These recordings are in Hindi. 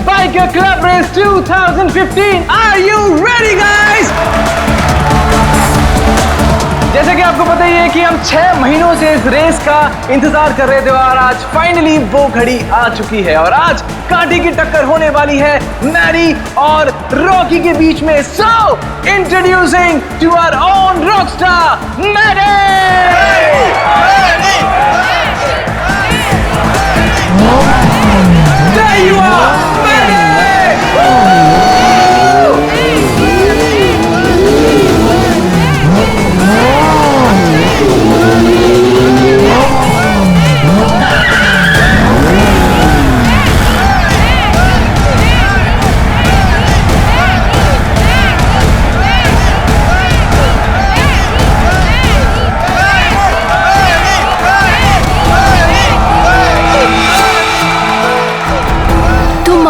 Biker Club Race 2015. Are you ready, guys? जैसे कि आपको पता ही है कि हम 6 महीनों से इस रेस का इंतजार कर रहे थे और आज फाइनली वो घड़ी आ चुकी है और आज कांटे की टक्कर होने वाली है मैडी और रॉकी के बीच में। So introducing to our own rockstar Maddy. There you are, Maddie!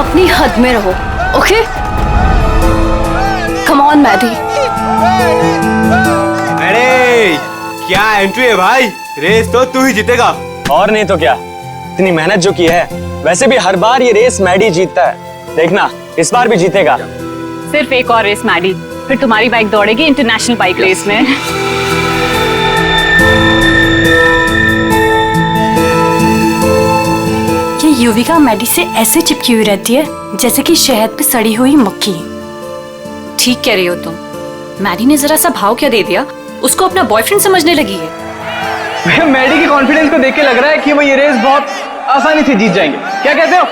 अपनी हद में रहो, ओके? Come on Maddie. अरे क्या एंट्री है भाई, रेस तो तू ही जीतेगा। और नहीं तो क्या, इतनी मेहनत जो की है, वैसे भी हर बार ये रेस मैडी जीतता है, देखना इस बार भी जीतेगा। सिर्फ एक और रेस मैडी, फिर तुम्हारी बाइक दौड़ेगी इंटरनेशनल बाइक रेस में। युविका मैडी से ऐसे चिपकी हुई रहती है जैसे कि शहद पे सड़ी हुई मक्खी। ठीक कह रही हो तुम। मैडी ने जरा सा भाव क्या दे दिया, उसको अपना बॉयफ्रेंड समझने लगी है। मैडी की कॉन्फिडेंस को देख के लग रहा है कि वो ये रेस बहुत आसानी से जीत जाएंगे। क्या कहते हो?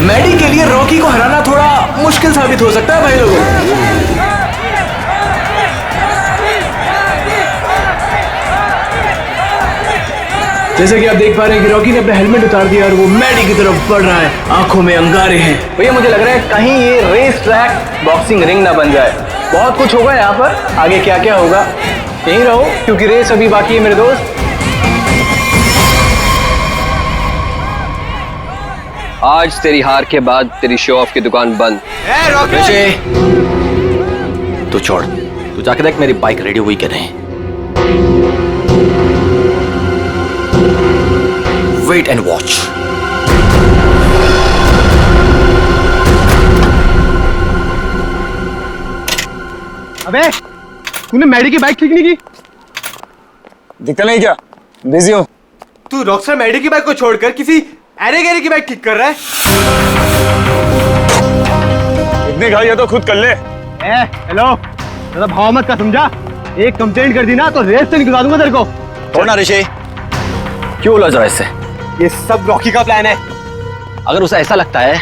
मैडी के लिए रॉकी को हराना थोड़ा मुश्किल साबित हो सकता है भाई लोगों। जैसे कि आप देख पा रहे हैं कि रॉकी ने अपना हेलमेट उतार दिया और वो मैडी की तरफ बढ़ रहा है, आंखों में अंगारे हैं। भैया मुझे लग रहा है कहीं ये रेस ट्रैक बॉक्सिंग रिंग ना बन जाए। बहुत कुछ होगा यहाँ पर, आगे क्या क्या होगा यहीं रहो क्योंकि रेस अभी बाकी है मेरे दोस्त। आज तेरी हार के बाद तेरी शो ऑफ की दुकान बंद। तू छोड़, तू जाके देख मेरी बाइक रेडी हुई कि नहीं। Wait and watch. अबे तूने मैडी की बाइक ठीक नहीं की? दिखता नहीं क्या, बिजी हूँ। तू रॉकस्टार मैडी की बाइक को छोड़कर किसी अरे गहरे की बाइक ठीक कर रहा है। इतनी घाई है तो खुद कर ले। हेलो, ज़्यादा भाव मत का, समझा? एक कंप्लेंट कर दी ना तो रेस से निकलवा दूंगा तेरे को। छोड़ना ऋषि, क्यों उलझ रहा है इससे? ये सब रॉकी का प्लान है। अगर उसे ऐसा लगता है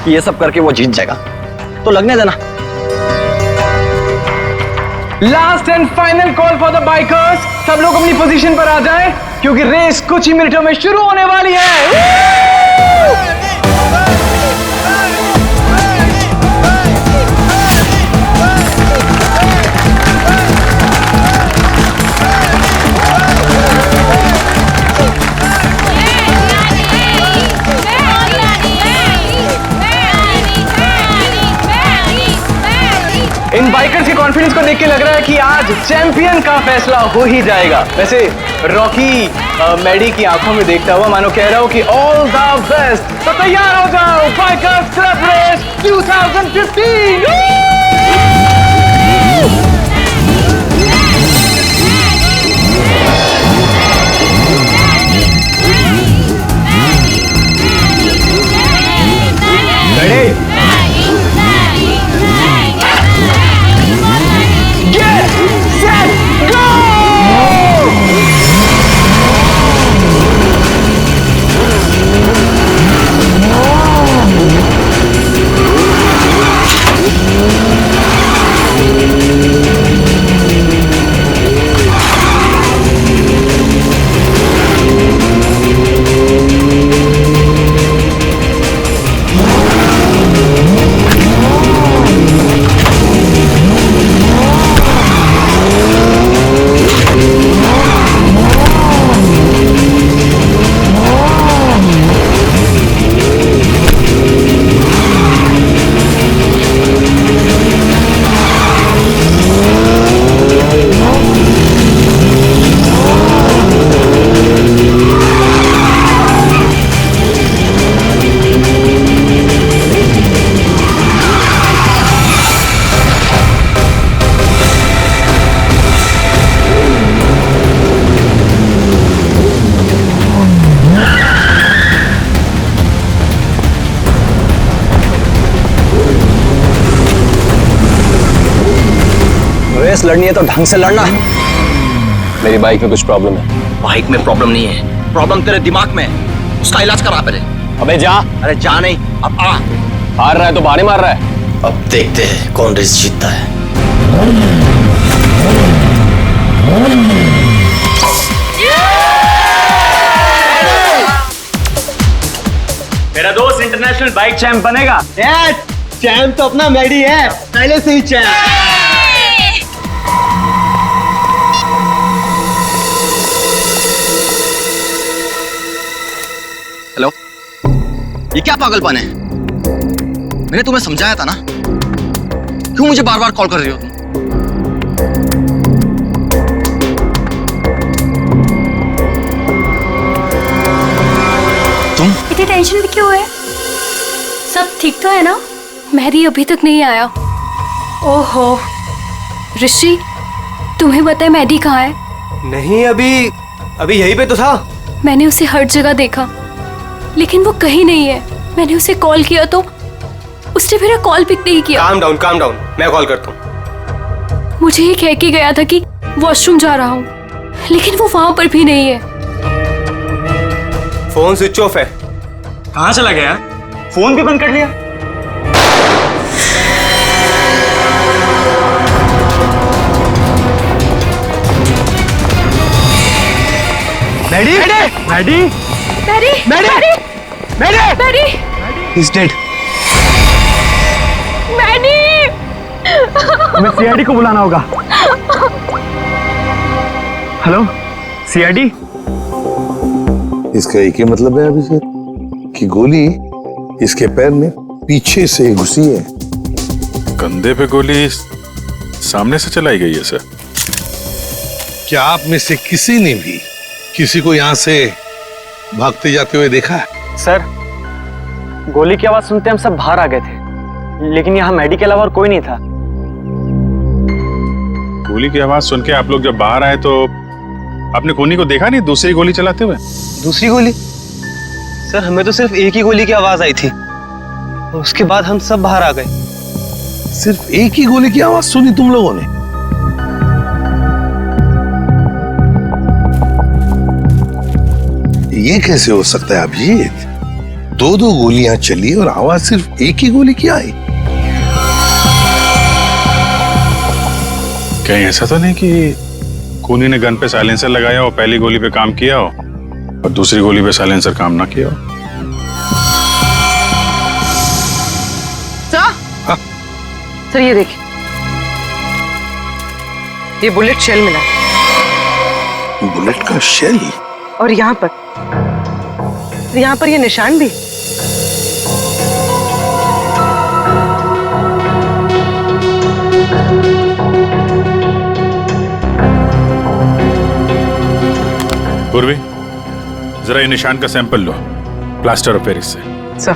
कि ये सब करके वो जीत जाएगा तो लगने देना। Last and final call for the bikers. सब लोग अपनी पोजीशन पर आ जाएं क्योंकि रेस कुछ ही मिनटों में शुरू होने वाली है। इन बाइकर्स के कॉन्फिडेंस को देख के लग रहा है कि आज चैंपियन का फैसला हो ही जाएगा। वैसे रॉकी मैडी की आंखों में देखता हुआ मानो कह रहा हूं कि ऑल द बेस्ट। तो तैयार हो जाओ, बाइकर्स क्लब रेस 2015। लड़नी है तो ढंग से लड़ना। मेरी बाइक में कुछ प्रॉब्लम है। बाइक में प्रॉब्लम नहीं है, प्रॉब्लम तेरे दिमाग में है। उसका इलाज करा पहले। अबे जा। अरे जा नहीं, अब आ। हार रहा है तो बहाने मार रहा है। अब देखते हैं कौन रेस जीतता है। मेरा दोस्त इंटरनेशनल बाइक चैंप बनेगा। चैंप तो अपना मैडी है, पहले से ही चैंप। हेलो, ये क्या पागलपन है? मैंने तुम्हें समझाया था ना, क्यों मुझे बार बार कॉल कर रही हो तुम? इतनी टेंशन भी क्यों है? सब ठीक तो है ना? मेहदी अभी तक नहीं आया। ओहो ऋषि, तुम्हें पता है मेहदी कहाँ है? नहीं, अभी यहीं पे तो था। मैंने उसे हर जगह देखा, लेकिन वो कहीं नहीं है। मैंने उसे कॉल किया तो उसने मेरा कॉल पिक नहीं किया। काम डाउन, मैं कॉल करता हूँ। मुझे ये कह के गया था कि वॉशरूम जा रहा हूँ, लेकिन वो वहां पर भी नहीं है। फोन स्विच ऑफ है। कहाँ चला गया? फोन भी बंद कर लिया। Maddy, Maddy, Maddy, He's dead. Maddy. हमें सीआईडी को बुलाना होगा। Hello CID. इसका एक ही मतलब है अभिषेक कि गोली इसके पैर में पीछे से घुसी है। कंधे पे गोली सामने से चलाई गई है सर। क्या आप में से किसी ने भी किसी को यहाँ से भागते जाते हुए देखा है? सर, गोली की आवाज सुनते हम सब बाहर आ गए थे, लेकिन यहाँ मैडी के अलावा और कोई नहीं था। गोली की आवाज सुन के आप लोग जब बाहर आए तो आपने कोनी को देखा नहीं दूसरी गोली चलाते हुए? दूसरी गोली? सर, हमें तो सिर्फ एक ही गोली की आवाज आई थी, उसके बाद हम सब बाहर आ गए। सिर्फ एक ही गोली की आवाज सुनी तुम लोगों ने? ये कैसे हो सकता है अभिजीत? दो गोलियां चली और आवाज सिर्फ एक ही गोली की आई। कहीं ऐसा तो नहीं कि कोनी ने गन पे साइलेंसर लगाया हो, पहली गोली पे काम किया हो और दूसरी गोली पे साइलेंसर काम ना किया हो? सर ये देखिए, ये बुलेट शेल मिला। बुलेट का शेल? और यहाँ पर ये निशान भी। पूर्वी, जरा ये निशान का sample low plaster of Paris से। सर,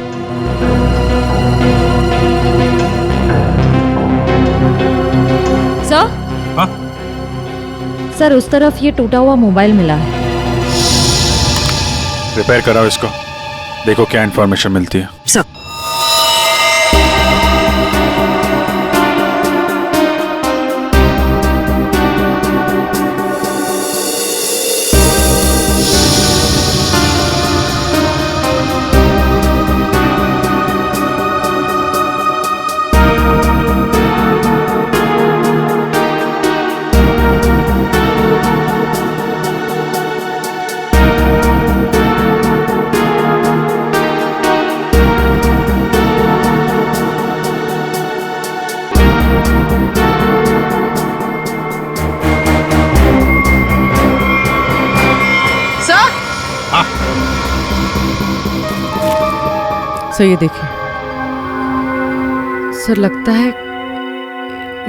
हाँ? सर उस तरफ ये टूटा हुआ मोबाइल मिला है। रिपेयर कराओ इसको, देखो क्या इंफॉर्मेशन मिलती है। सर। सर ये देखिए, सर लगता है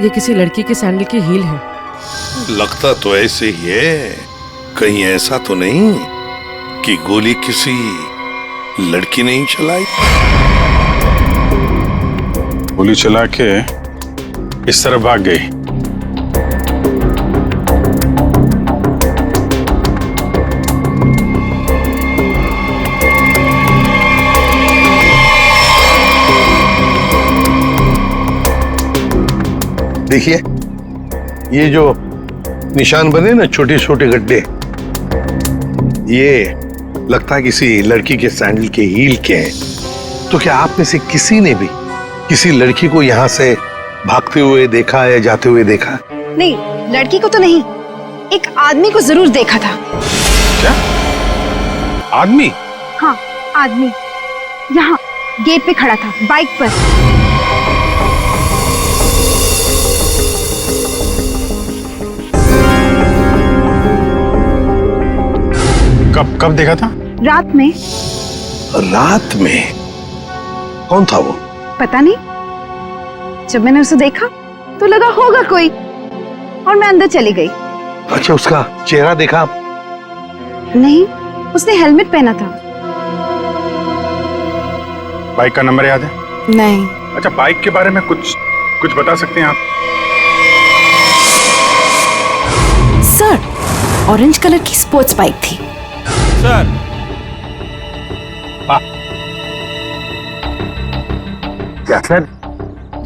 ये किसी लड़की के सैंडल की हील है। लगता तो ऐसे ही है, कहीं ऐसा तो नहीं कि गोली किसी लड़की ने ही चलाई? गोली चला के इस तरफ भाग गई। देखिए, ये जो निशान बने ना, छोटे छोटे गड्ढे, ये लगता है किसी लड़की के सैंडल के हील के हैं। तो क्या आप में से किसी ने भी किसी लड़की को यहाँ से भागते हुए देखा या जाते हुए देखा? नहीं, लड़की को तो नहीं, एक आदमी को जरूर देखा था। क्या आदमी? हाँ, आदमी यहाँ गेट पे खड़ा था, बाइक पर। कब देखा था? रात में। रात में? कौन था वो? पता नहीं, जब मैंने उसे देखा तो लगा होगा कोई, और मैं अंदर चली गई। अच्छा, उसका चेहरा देखा? नहीं, उसने हेलमेट पहना था। बाइक का नंबर याद है? नहीं। अच्छा, बाइक के बारे में कुछ बता सकते हैं आप? सर, ऑरेंज कलर की स्पोर्ट्स बाइक थी। सर, क्या सर,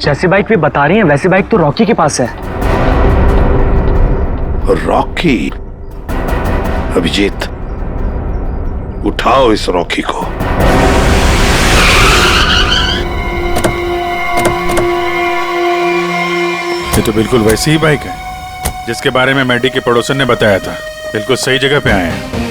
जैसी बाइक भी बता रही हैं वैसी बाइक तो रॉकी के पास है। रॉकी? अभिजीत, उठाओ इस रॉकी को। ये तो बिल्कुल वैसी ही बाइक है जिसके बारे में मैडी के पड़ोसन ने बताया था। बिल्कुल सही जगह पे आए हैं।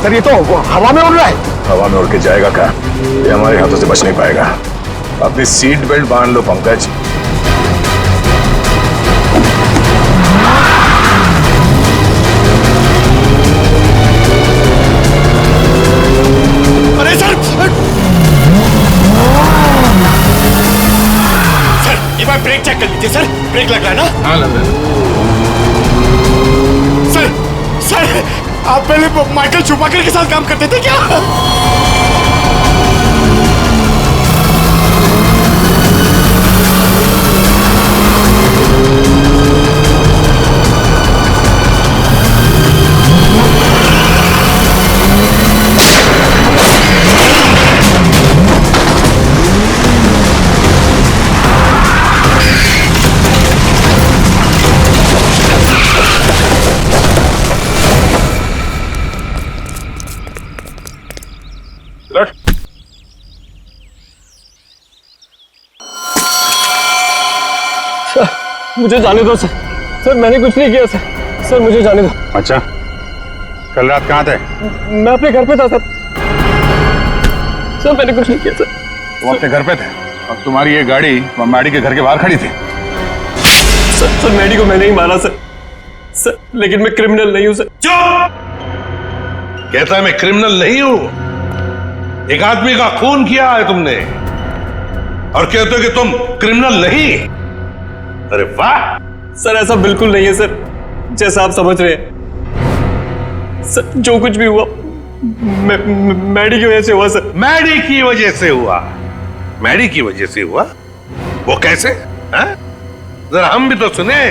सर, ये तो हवा में उड़ रहा है। हवा में उड़ के जाएगा क्या? ये हमारे हाथों से बच नहीं पाएगा। अपनी सीट बेल्ट बांध लो पंकज। अरे सर, एक बार ब्रेक चेक कर लीजिए सर। ब्रेक लग रहा है ना? हाँ, लग रहा है। सर, आप पहले माइकल शूमाकर के साथ काम करते थे क्या? मुझे जाने दो सर। सर, मैंने कुछ नहीं किया सर। सर, मुझे जाने दो। अच्छा, कल रात कहाँ थे? मैं अपने घर पे था सर। सर, मैंने कुछ नहीं किया सर। तुम अपने घर पे थे और तुम्हारी ये गाड़ी मैडी के घर के बाहर खड़ी थी। सर, मैडी को मैंने ही मारा सर। सर, लेकिन मैं क्रिमिनल नहीं हूँ सर। चुप! कहता है मैं क्रिमिनल नहीं हूं। एक आदमी का खून किया है तुमने और कहते हो कि तुम क्रिमिनल नहीं। अरे वाह! सर, ऐसा बिल्कुल नहीं है सर, जैसा आप समझ रहे हैं। सर, जो कुछ भी हुआ मैडी की वजह से हुआ सर। मैडी की वजह से हुआ? मैडी की वजह से हुआ? वो कैसे? हैं? जरा हम भी तो सुने।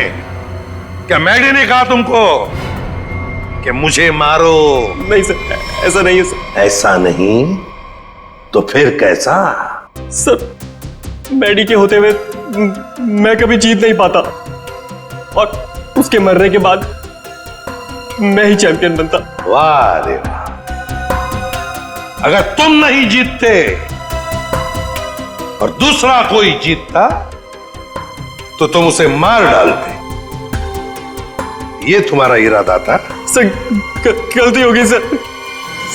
क्या मैडी ने कहा तुमको कि मुझे मारो? नहीं सर, ऐसा नहीं है सर। ऐसा नहीं तो फिर कैसा? सर, मैडी के होते हुए मैं कभी जीत नहीं पाता और उसके मरने के बाद मैं ही चैंपियन बनता। वाह रे वाह! अगर तुम नहीं जीतते और दूसरा कोई जीतता तो तुम उसे मार डालते। ये तुम्हारा इरादा था? सर, गलती हो गई सर।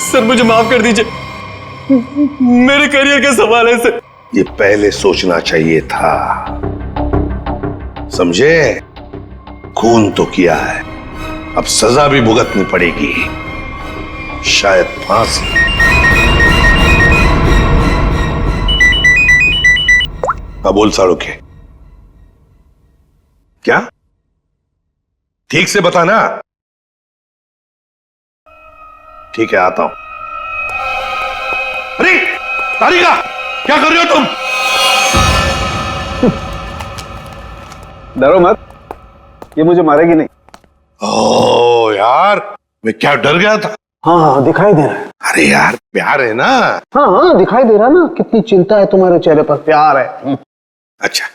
सर, मुझे माफ कर दीजिए। मेरे करियर का सवाल है सर। ये पहले सोचना चाहिए था, समझे? खून तो किया है, अब सजा भी भुगतनी पड़ेगी, शायद फांसी। बोल साड़ुखे, क्या? ठीक से बताना। ठीक है, आता हूं। अरे तारिका, क्या कर रहे हो तुम? डरो मत, ये मुझे मारेगी नहीं। ओ यार, मैं क्या डर गया था। हाँ हाँ, दिखाई दे रहा है। अरे यार, प्यार है ना। हाँ हाँ, दिखाई दे रहा ना, कितनी चिंता है तुम्हारे चेहरे पर, प्यार है। अच्छा,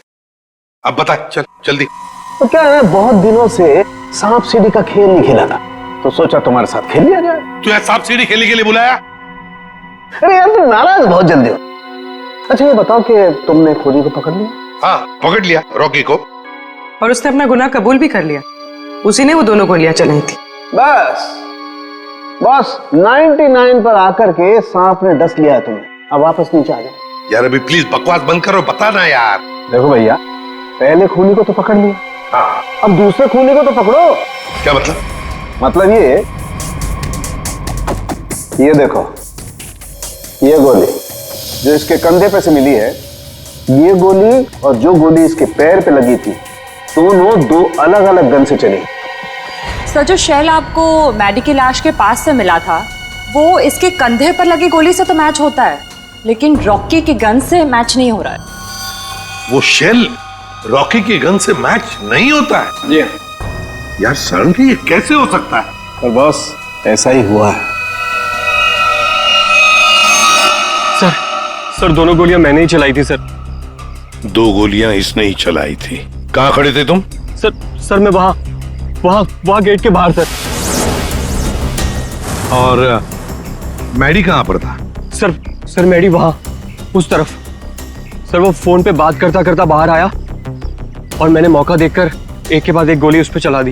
अब बता, चल जल्दी। तो क्या है, बहुत दिनों से सांप सीढ़ी का खेल नहीं खेला था, तो सोचा तुम्हारे साथ खेल लिया जाए। तू यार सांप सीढ़ी खेलने के लिए बुलाया? अरे यार, तुम नाराज बहुत जल्दी हो। अच्छा ये बताओ कि तुमने खोजी को पकड़ लिया? हाँ, पकड़ लिया रॉकी को। और उसने अपना गुनाह कबूल भी कर लिया। उसी ने वो दोनों गोलियां चलाई थी। बस 99 पर आकर के सांप ने डस लिया है तुम्हें, अब वापस नीचे आ जाओ। यार अभी प्लीज बकवास बंद करो, बता ना यार। देखो भैया, पहले खूनी को तो पकड़ लिया, हाँ, अब दूसरे खूनी को तो पकड़ो। क्या मतलब? मतलब ये देखो, ये गोली जो इसके कंधे पे से मिली है, ये गोली और जो गोली इसके पैर पे लगी थी, दोनों दो अलग अलग गन से चली। सर, जो शेल आपको मैडी की लाश के पास से मिला था, वो इसके कंधे पर लगी गोली से तो मैच होता है, लेकिन रॉकी की गन से मैच नहीं हो रहा है। वो शेल रॉकी की गन से मैच नहीं होता है? जी यार सडनली ये कैसे हो सकता है? पर बॉस, ऐसा ही हुआ है। सर दोनों गोलियां मैंने ही चलाई थी सर। 2 गोलियां इसने ही चलाई थी। कहां खड़े थे तुम? सर मैं वहां गेट के बाहर सर। और मैडी कहां पर था? सर मैडी वहां उस तरफ। सर वो फोन पे बात करता करता बाहर आया और मैंने मौका देखकर एक के बाद एक गोली उस पर चला दी।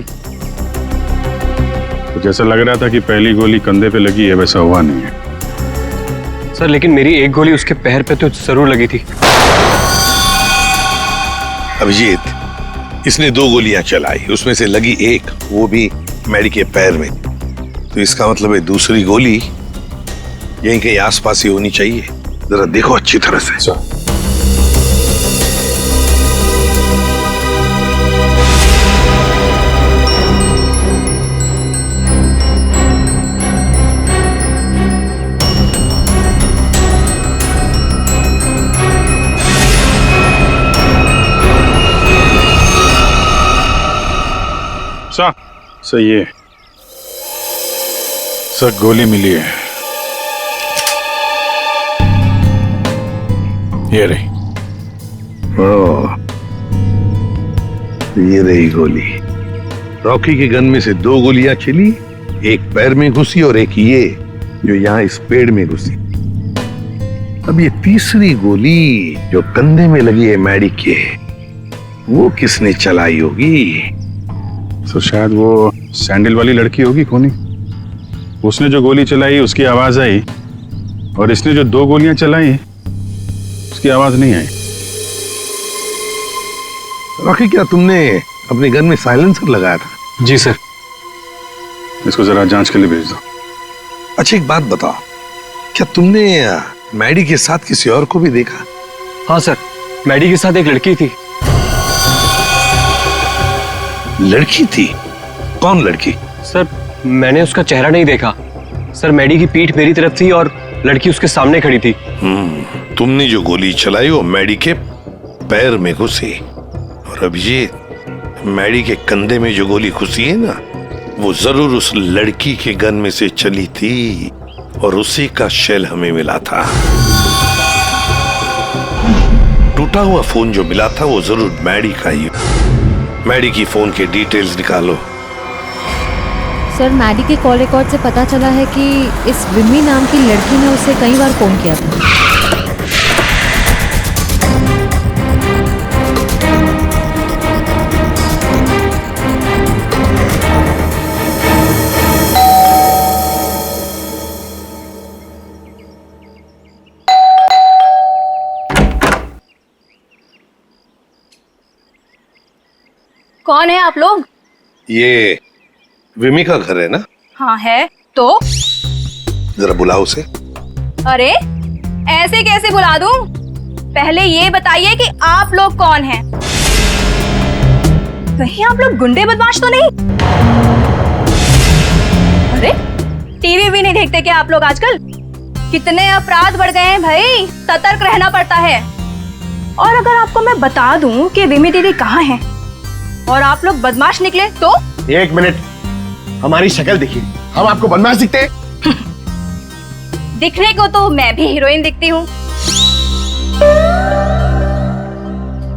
तो जैसा लग रहा था कि पहली गोली कंधे पे लगी है, वैसा हुआ नहीं है सर, लेकिन मेरी एक गोली उसके पैर पे तो जरूर लगी थी। अभिजीत, इसने 2 गोलियां चलाई, उसमें से लगी एक, वो भी मैडी के पैर में। तो इसका मतलब है दूसरी गोली यहीं कहीं आसपास ही होनी चाहिए। जरा देखो अच्छी तरह से। सही है सर, गोली मिली है, ये रही। ओह, ये रही गोली। रॉकी के गन में से 2 गोलियां चली, एक पैर में घुसी और एक ये जो यहां इस पेड़ में घुसी। अब ये तीसरी गोली जो कंधे में लगी है मैडी के, वो किसने चलाई होगी? तो शायद वो सैंडल वाली लड़की होगी खूनी। उसने जो गोली चलाई उसकी आवाज आई, और इसने जो 2 गोलियां चलाई उसकी आवाज नहीं आई। रॉकी, क्या तुमने अपने गन में साइलेंसर लगाया था? जी सर। इसको जरा जांच के लिए भेज दो। अच्छा एक बात बताओ, क्या तुमने मैडी के साथ किसी और को भी देखा? हाँ सर, मैडी के साथ एक लड़की थी। लड़की थी? कौन लड़की? सर मैंने उसका चेहरा नहीं देखा। सर मैडी की पीठ मेरी तरफ थी और लड़की उसके सामने खड़ी थी। तुमने जो गोली चलाई वो मैडी के पैर में घुसी, और अब ये मैडी के कंधे में जो गोली घुसी है ना, वो जरूर उस लड़की के गन में से चली थी, और उसी का शेल हमें मिला था। टूटा हुआ फोन जो मिला था वो जरूर मैडी का ही। मैडी की फोन के डिटेल्स निकालो। सर, मैडी के कॉल रिकॉर्ड से पता चला है कि इस विमी नाम की लड़की ने उसे कई बार फोन किया था। कौन है आप लोग? ये विमी का घर है ना? हाँ है। तो जरा बुलाओ उसे। अरे ऐसे कैसे बुला दूं? पहले ये बताइए कि आप लोग कौन हैं? कहीं आप लोग गुंडे बदमाश तो नहीं? अरे टीवी भी नहीं देखते क्या आप लोग आजकल? कितने अपराध बढ़ गए हैं भाई, सतर्क रहना पड़ता है। और अगर आपको मैं बता दूं कि विमी दीदी कहाँ हैं और आप लोग बदमाश निकले तो? एक मिनट, हमारी शक्ल देखिए, हम आपको बदमाश दिखते हैं? दिखने को तो मैं भी हीरोइन दिखती हूँ,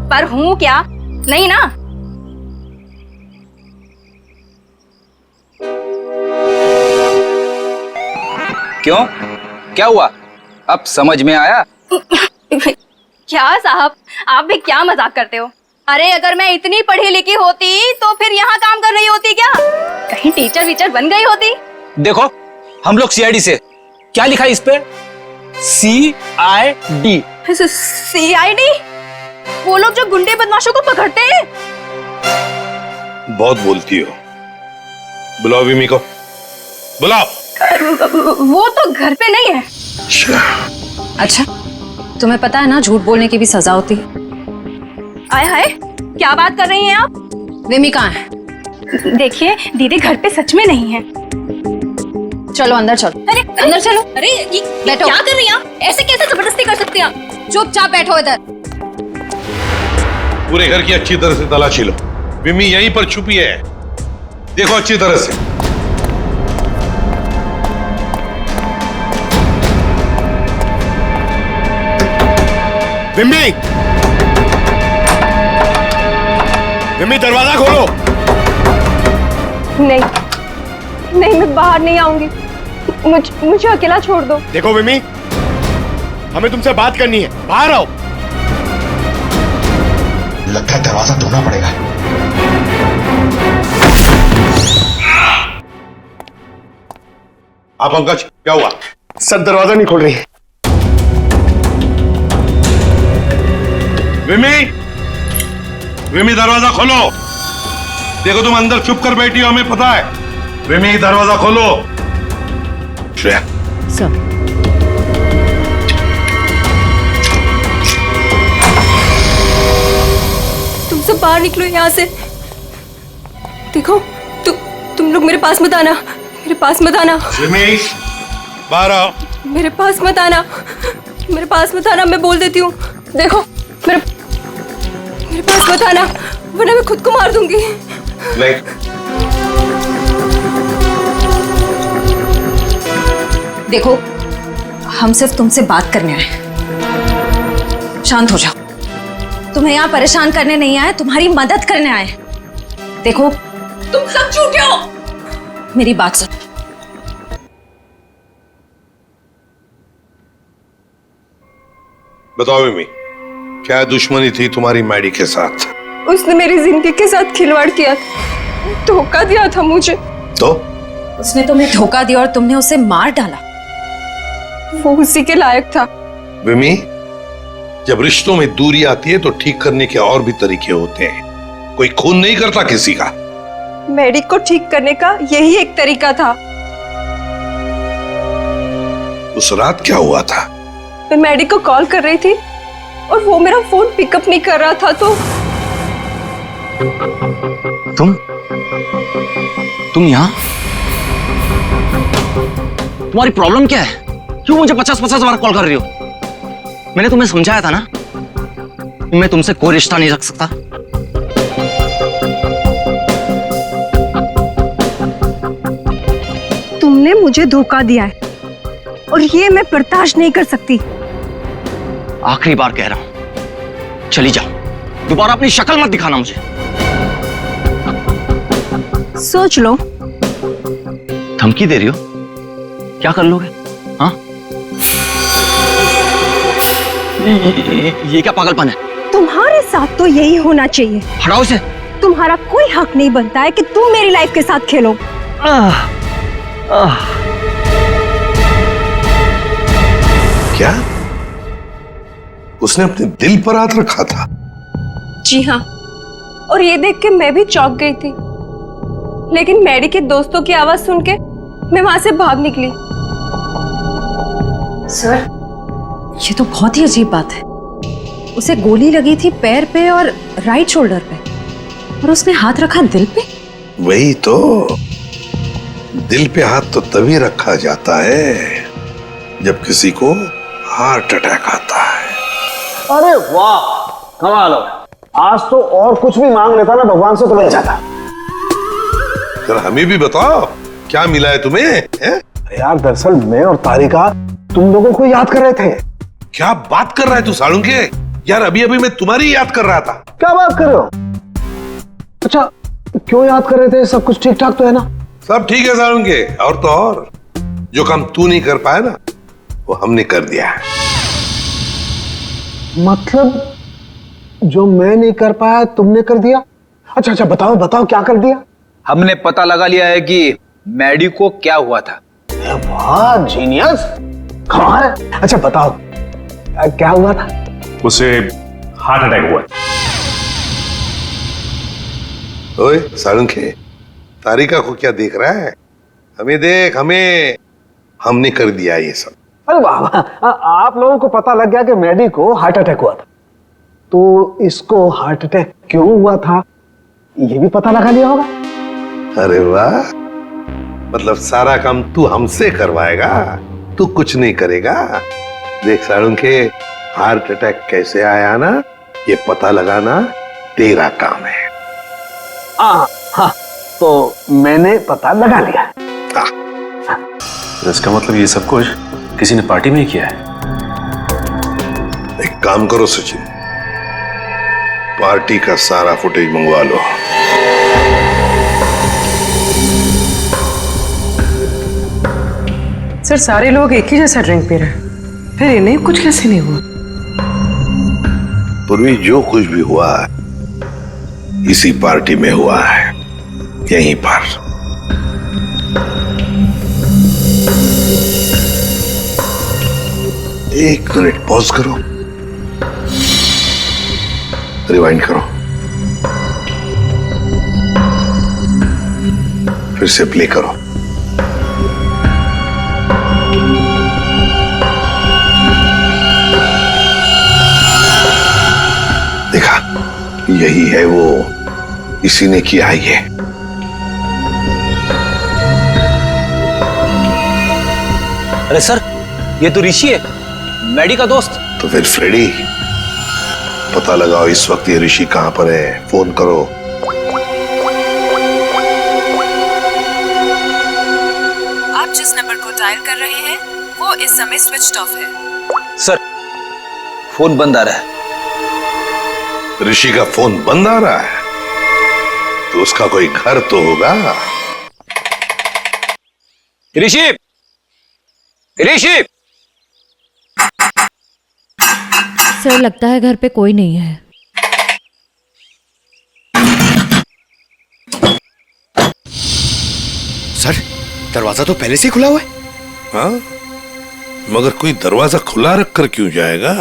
पर हूँ क्या? नहीं ना। क्यों, क्या हुआ? अब समझ में आया? क्या साहब, आप भी क्या मजाक करते हो? अरे अगर मैं इतनी पढ़ी लिखी होती तो फिर यहाँ काम कर रही होती क्या? कहीं टीचर वीचर बन गई होती। देखो हम लोग सीआईडी से, क्या लिखा है इस पे? CID। CID? वो लोग जो गुंडे बदमाशों को पकड़ते हैं। बहुत बोलती हो। बुलाओ विमी को, बुलाओ। वो तो घर पे नहीं है। अच्छा, तुम्हें पता है ना झूठ बोलने की भी सजा होती है। आय हाय, क्या बात कर रही हैं आप? विमी कहाँ है? देखिए दीदी घर पे सच में नहीं है। चलो अंदर चलो। अरे अंदर चलो। अरे ये बैठो। क्या कर रही हैं आप? ऐसे कैसे जबरदस्ती कर सकती हैं आप? चुपचाप बैठो इधर। पूरे घर की अच्छी तरह से तलाशी लो। विमी यहीं पर छुपी है, देखो अच्छी तरह से। विमी, विमी दरवाजा खोलो। नहीं नहीं, मैं बाहर नहीं आऊंगी। मुझे अकेला छोड़ दो। देखो विमी, हमें तुमसे बात करनी है, बाहर आओ। लगता है दरवाजा ढूंढना पड़ेगा। आप पंकज, क्या हुआ? सर दरवाजा नहीं खोल रही। विमी, विमी दरवाजा खोलो। देखो तुम अंदर छुप कर बैठी हो, हमें पता है। विमी दरवाजा खोलो। श्रेया। सर तुम सब बाहर निकलो यहाँ से। देखो तुम लोग मेरे पास मत आना, मेरे पास मत आना। विमी बाहर आओ। मेरे पास मत आना, मेरे पास मत आना, मैं बोल देती हूँ। देखो मेरे पास मत आना, वरना मैं खुद को मार दूंगी। नहीं। देखो हम सिर्फ तुमसे बात करने आए, शांत हो जाओ। तुम्हें यहाँ परेशान करने नहीं आए, तुम्हारी मदद करने आए। देखो तुम सब झूठे हो। मेरी बात सुनो। बताओ विमी, क्या दुश्मनी थी तुम्हारी मैडी के साथ? उसने मेरी जिंदगी के साथ खिलवाड़ किया, धोखा दिया था मुझे। तो उसने तुम्हें धोखा दिया और तुमने उसे मार डाला। वो उसी के लायक था। विमी, जब रिश्तों में दूरी आती है तो ठीक करने के और भी तरीके होते हैं। कोई खून नहीं करता किसी का। मैडी को ठीक करने का यही एक तरीका था। उस रात क्या हुआ था? मैं मैडी को कॉल कर रही थी और वो मेरा फोन पिकअप नहीं कर रहा था, तो तुम यहाँ? तुम्हारी प्रॉब्लम क्या है? क्यों मुझे 50-50 बार कॉल कर रही हो? मैंने तुम्हें समझाया था ना कि मैं तुमसे कोई रिश्ता नहीं रख सकता। तुमने मुझे धोखा दिया है और ये मैं बर्दाश्त नहीं कर सकती। आखिरी बार कह रहा हूं, चली जाओ। दोबारा अपनी शक्ल मत दिखाना मुझे। सोच लो। धमकी दे रही हो? क्या कर लोगे? हाँ? ये क्या पागलपन है? तुम्हारे साथ तो यही होना चाहिए। हटाओ इसे। तुम्हारा कोई हक नहीं बनता है कि तुम मेरी लाइफ के साथ खेलो। क्या उसने अपने दिल पर हाथ रखा था? जी हाँ, और ये देख के मैं भी चौंक गई थी। लेकिन मैडी के दोस्तों की आवाज सुन के मैं वहां से भाग निकली। सर, ये तो बहुत ही अजीब बात है। उसे गोली लगी थी पैर पे और राइट शोल्डर पे, और उसने हाथ रखा दिल पे। वही तो, दिल पे हाथ तो तभी रखा जाता है जब किसी को हार्ट अटैक आता है। अरे वाह, कमाल हो। आज तो और कुछ भी मांग लेता ना भगवान से तो मिल जाता। जरा हमें भी बताओ क्या मिला है तुम्हें? यार दरअसल मैं और तारिका तुम लोगों को याद कर रहे थे। क्या बात कर रहा है तू सालुंके? यार अभी अभी मैं तुम्हारी याद कर रहा था। क्या बात कर रहे हो? अच्छा, क्यों याद कर रहे थे? सब कुछ ठीक ठाक तो है ना? सब ठीक है सालुंके, और तो और जो काम तू नहीं कर पाया ना वो हमने कर दिया है। मतलब जो मैं नहीं कर पाया तुमने कर दिया? अच्छा अच्छा, बताओ बताओ क्या कर दिया? हमने पता लगा लिया है कि मैडी को क्या हुआ था। वाह जीनियस, कमाल है। अच्छा बताओ क्या हुआ था? उसे हार्ट अटैक हुआ। ओए सालुंके, तारिका को क्या देख रहा है? हमें देख, हमें। हमने कर दिया ये सब। अरे वाह वाह, आप लोगों को पता लग गया कि मैडी को हार्ट अटैक हुआ था, तो इसको हार्ट अटैक क्यों हुआ था ये भी पता लगा लिया होगा। अरे वाह, मतलब सारा काम तू हमसे करवाएगा, तू कुछ नहीं करेगा। देख सालुंके, हार्ट अटैक कैसे आया ना ये पता लगाना तेरा काम है। हाँ, तो मैंने पता लगा लिया। तो इसका मतलब ये सब कुछ किसी ने पार्टी में ही किया है। एक काम करो सचिन, पार्टी का सारा फुटेज मंगवा लो। सर, सारे लोग एक ही जैसा ड्रिंक पी रहे हैं, फिर इन्हें कुछ कैसे नहीं हुआ? पूर्वी, जो कुछ भी हुआ इसी पार्टी में हुआ है, यहीं पर। एक मिनट पॉज करो, रिवाइंड करो, फिर से प्ले करो। देखा, यही है वो, इसी ने किया ये। अरे सर, ये तो ऋषि है, मैडी का दोस्त। तो फिर फ्रेडी, पता लगाओ इस वक्त ये ऋषि कहां पर है, फोन करो। आप जिस नंबर को डायल कर रहे हैं वो इस समय स्विच ऑफ है। सर, फोन बंद आ रहा है। ऋषि का फोन बंद आ रहा है तो उसका कोई घर तो होगा। ऋषि, ऋषि! सर, लगता है घर पे कोई नहीं है। सर, दरवाजा तो पहले से खुला हुआ है। हाँ, मगर कोई दरवाजा खुला रखकर क्यों जाएगा?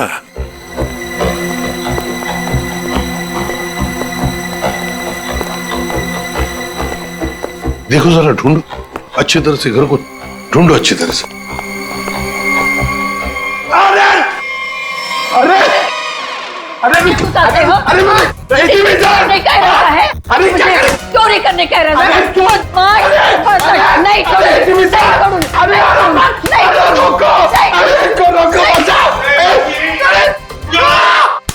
देखो जरा, ढूंढो अच्छी तरह से, घर को ढूंढो अच्छी तरह से। अरे अरे अरे नहीं कह रहा है, अरे चोरी करने कह रहा है।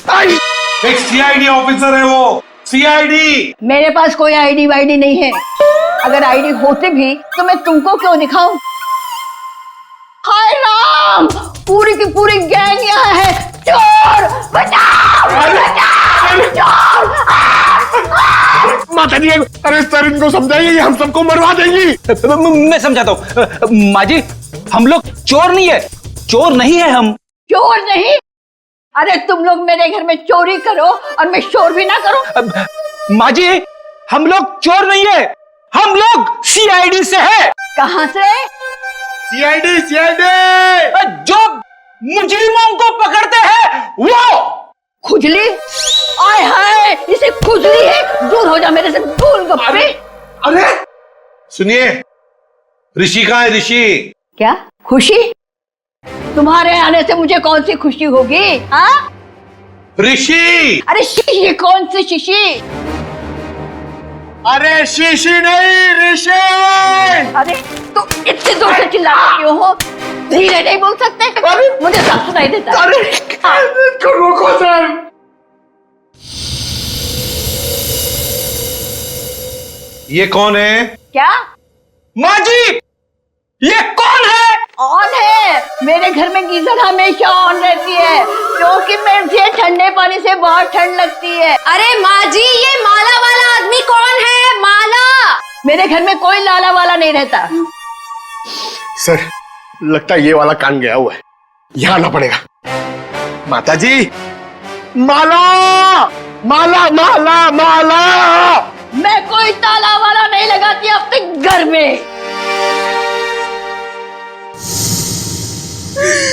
नहीं एक सीआईडी ऑफिसर है वो, सीआईडी। मेरे पास कोई आईडी वाईडी नहीं है। अगर आईडी होते भी तो मैं तुमको क्यों दिखाऊं? हाय राम, पूरी की पूरी गैंग यहाँ है। चोर बचाओ, बचाओ, चोर! माता जी, अरे सर इनको समझाइए, हम सबको मरवा देंगी। मैं समझाता हूँ। माँ जी, हम लोग चोर नहीं है, चोर नहीं है हम। चोर नहीं? अरे तुम लोग मेरे घर में चोरी करो और मैं शोर भी ना करूं। माँ जी, हम लोग चोर नहीं है, हम लोग सीआईडी से है। कहाँ से? सीआईडी, जो मुजरिमों को पकड़ते हैं वो। खुजली? आय हाय, इसे खुजली है। दूर हो जा मेरे से, गोलगप्पे। अरे सुनिए, ऋषि कहाँ है? ऋषि क्या खुशी? तुम्हारे आने से मुझे कौन सी खुशी होगी? हाँ? ऋषि! अरे शीशी कौन सी शीशी? अरे शीशी नहीं, ऋषि! अरे तो इतने जोर से चिल्लाते क्यों हो? धीरे नहीं बोल सकते? मुझे सब सुनाई देता है। अरे रोको सर। ये कौन है? क्या? माँ जी, ये कौन है? ऑन है। मेरे घर में गीजर हमेशा ऑन रहती है क्योंकि मुझे ठंडे पानी से बहुत ठंड लगती है। अरे माँ जी, ये माला वाला आदमी कौन है? माला? मेरे घर में कोई लाला वाला नहीं रहता। सर, लगता है ये वाला कान गया हुआ है, यहाँ आना पड़ेगा। माता जी, माला माला माला माला। मैं कोई ताला वाला नहीं लगाती अपने घर में।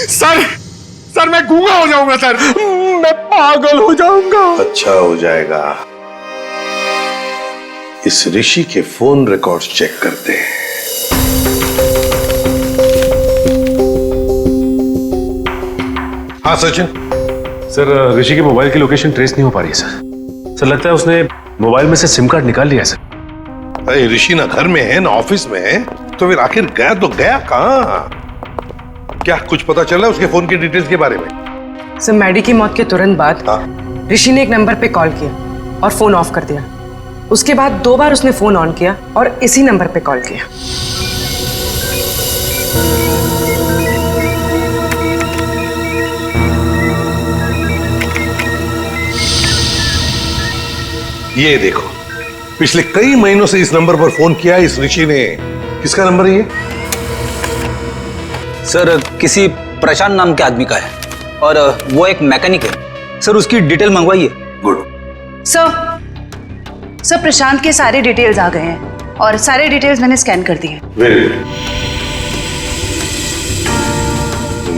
सर मैं गूंगा हो जाऊंगा सर, मैं पागल हो जाऊंगा। अच्छा हो जाएगा। इस ऋषि के फोन रिकॉर्ड्स चेक करते हैं। हाँ सचिन। सर, ऋषि के मोबाइल की लोकेशन ट्रेस नहीं हो पा रही है सर। लगता है उसने मोबाइल में से सिम कार्ड निकाल लिया सर। अरे ऋषि ना घर में है ना ऑफिस में है, तो फिर आखिर गया तो गया कहाँ? क्या कुछ पता चला उसके फोन की डिटेल्स के बारे में? सर, मैडी की मौत के तुरंत बाद ऋषि ने एक नंबर पे कॉल किया और फोन ऑफ कर दिया। उसके बाद 2 बार उसने फोन ऑन किया और इसी नंबर पे कॉल किया। ये देखो, पिछले कई महीनों से इस नंबर पर फोन किया इस ऋषि ने। किसका नंबर है ये? सर, किसी प्रशांत नाम के आदमी का है और वो एक मैकेनिक है। सर, उसकी डिटेल मंगवाइए। गुड। सर प्रशांत के सारे डिटेल्स आ गए हैं और सारे डिटेल्स मैंने स्कैन कर दिए। Very good.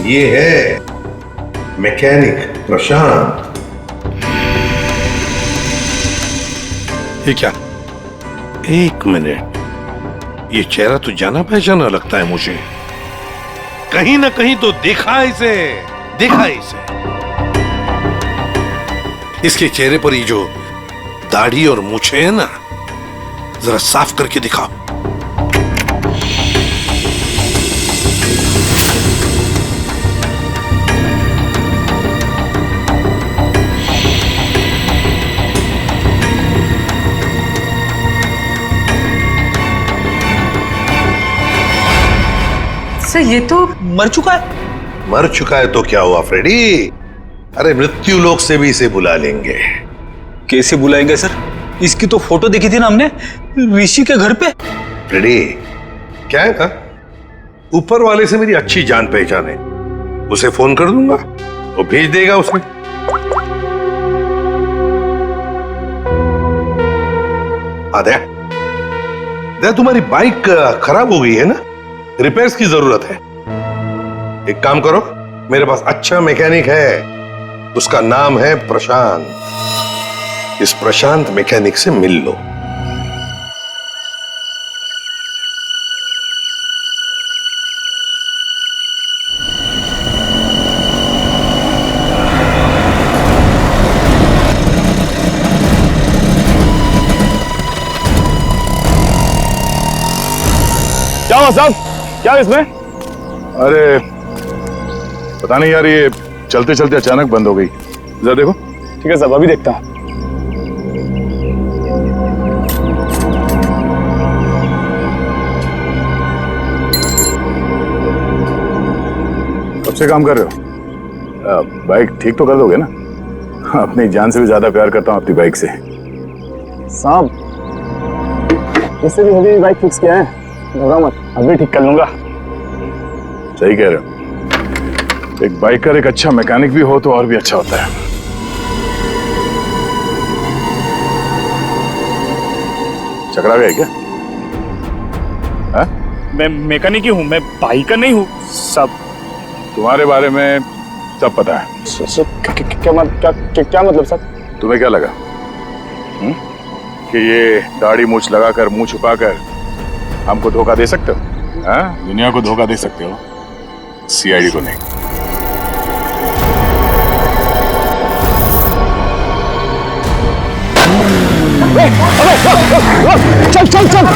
ये है मैकेनिक प्रशांत। ये क्या? एक मिनट, ये चेहरा तो जाना पहचाना लगता है मुझे। कहीं ना कहीं तो देखा है इसे, देखा है इसे। इसके चेहरे पर ये जो दाढ़ी और मूछें है ना, जरा साफ करके दिखाओ। सर, ये तो मर चुका है। मर चुका है तो क्या हुआ फ्रेडी? अरे मृत्यु लोक से भी इसे बुला लेंगे। कैसे बुलाएंगे सर? इसकी तो फोटो देखी थी ना हमने ऋषि के घर पे। फ्रेडी, क्या है ना, ऊपर वाले से मेरी अच्छी जान पहचान है। उसे फोन कर दूंगा, वो भेज देगा उसमें। दया, तुम्हारी बाइक खराब हो गई है ना, रिपेयर्स की जरूरत है। एक काम करो, मेरे पास अच्छा मैकेनिक है, उसका नाम है प्रशांत। इस प्रशांत मैकेनिक से मिल लो। क्या हुआ साहब? क्या इसमें? अरे पता नहीं यार, ये चलते चलते अचानक बंद हो गई। जरा देखो। ठीक है साहब, अभी देखता हूं। कब से काम कर रहे हो? बाइक ठीक तो कर दोगे ना? अपनी जान से भी ज्यादा प्यार करता हूं अपनी बाइक से। साहब, इससे भी हेवी बाइक फिक्स किया है, घबराओ मत, अभी ठीक कर लूंगा। सही कह रहे हो। एक बाइकर एक अच्छा मैकेनिक भी हो तो और भी अच्छा होता है। चकरा गए क्या? मैं मैकेनिक ही हूँ, मैं बाइकर नहीं हूँ सब। तुम्हारे बारे में सब पता है। क्या मतलब सर? तुम्हें क्या लगा कि ये दाढ़ी मूछ लगाकर मुंह छुपाकर हमको धोखा दे सकते हो? हाँ, दुनिया को धोखा दे सकते हो, सीआईडी को नहीं। चल चल चल।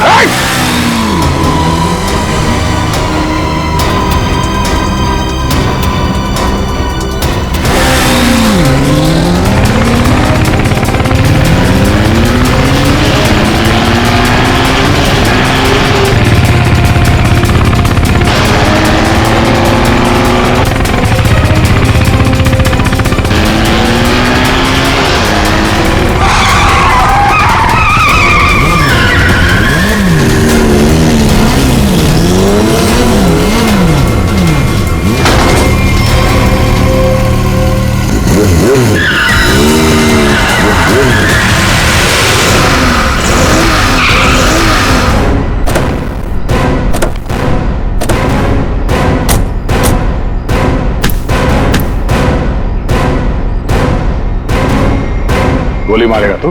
गोली मारेगा तू?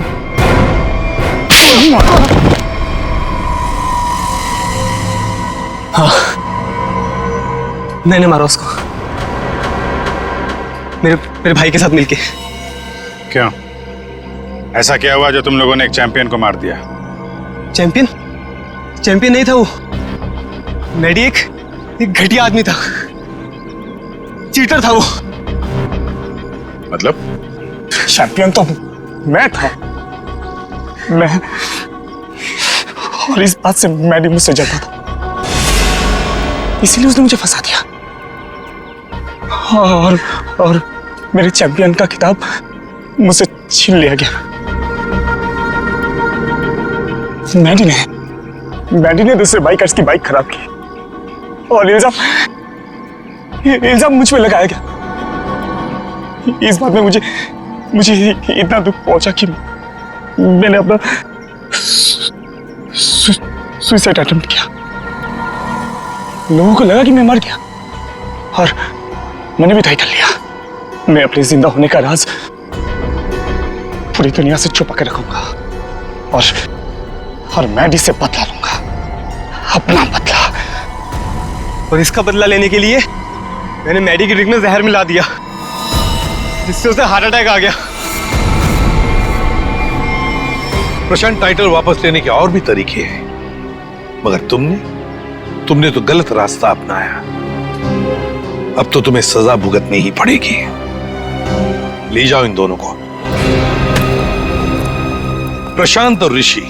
हाँ, मैंने मारा उसको, मेरे भाई के साथ मिलके। क्यों? ऐसा क्या हुआ जो तुम लोगों ने एक चैंपियन को मार दिया? चैंपियन? चैंपियन नहीं था वो। मैडी एक घटिया आदमी था, चीटर था वो। मतलब? चैंपियन तो मैं था, मैं, और इस बात से मैडी मुझसे जलता था, इसीलिए उसने मुझे फंसा दिया और मेरे चैंपियन का खिताब मुझसे छीन लिया गया। मैडी ने दूसरे बाइकर्स की बाइक खराब की और इल्जाम मुझ पे लगाया गया। इस बात में मुझे इतना दुख पहुंचा कि मैंने अपना सुसाइड अटेम्प्ट किया। लोगों को लगा कि मैं मर गया और मैंने भी तय कर लिया, मैं अपने जिंदा होने का राज पूरी दुनिया से छुपा कर रखूंगा और मैडी से बदला लूंगा, अपना बदला। और इसका बदला लेने के लिए मैंने मैडी की ड्रिंक में जहर मिला दिया, जिससे उसे हार्ट अटैक आ गया। प्रशांत, टाइटल वापस लेने के और भी तरीके हैं, मगर तुमने तो गलत रास्ता अपनाया। अब तो तुम्हें सजा भुगतनी ही पड़ेगी। ले जाओ इन दोनों को। प्रशांत और ऋषि,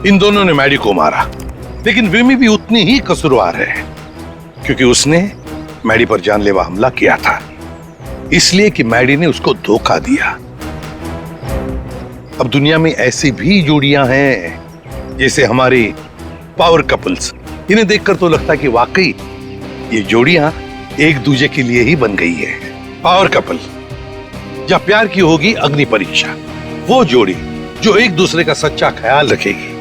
इन दोनों ने मैडी को मारा, लेकिन विमी भी उतनी ही कसूरवार है, क्योंकि उसने मैडी पर जानलेवा हमला किया था, इसलिए कि मैडी ने उसको धोखा दिया। अब दुनिया में ऐसी भी जोड़ियां हैं, जैसे हमारी पावर कपल्स। इन्हें देखकर तो लगता है कि वाकई ये जोड़ियां एक दूसरे के लिए ही बन गई है। पावर कपल, जहां प्यार की होगी अग्नि परीक्षा, वो जोड़ी जो एक दूसरे का सच्चा ख्याल रखेगी,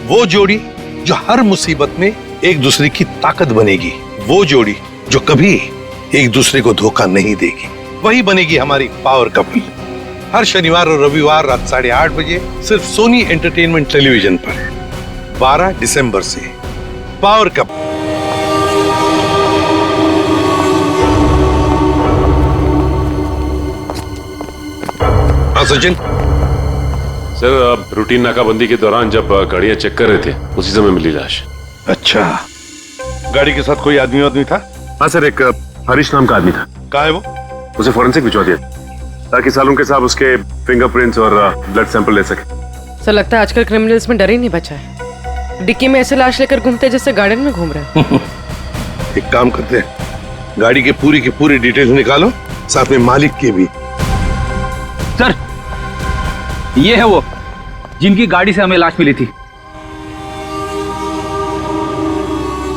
वो जोड़ी जो हर मुसीबत में एक दूसरे की ताकत बनेगी, वो जोड़ी जो कभी एक दूसरे को धोखा नहीं देगी, वही बनेगी हमारी पावर कपल। हर शनिवार और रविवार रात 8:30 बजे सिर्फ सोनी एंटरटेनमेंट टेलीविजन पर 12 दिसंबर से power couple. Sachin sir, routine नाकाबंदी के दौरान जब गाड़ियां चेक कर रहे थे, उसी समय मिली लाश। अच्छा, गाड़ी के साथ कोई आदमी था? हाँ सर, एक हरीश नाम का आदमी था। कहाँ है वो? उसे फॉरेंसिक भिजवा दिया ताकि सालों के साथ उसके फिंगरप्रिंट्स और ब्लड सैंपल ले सके। सर, लगता है आजकल क्रिमिनल्स में डर ही नहीं बचा है। डिक्की में ऐसे लाश लेकर घूमते जैसे गार्डन में घूम रहे हैं। एक काम करते हैं, गाड़ी के पूरी डिटेल्स निकालो, साथ में मालिक की भी। सर, ये है वो जिनकी गाड़ी से हमें लाश मिली थी।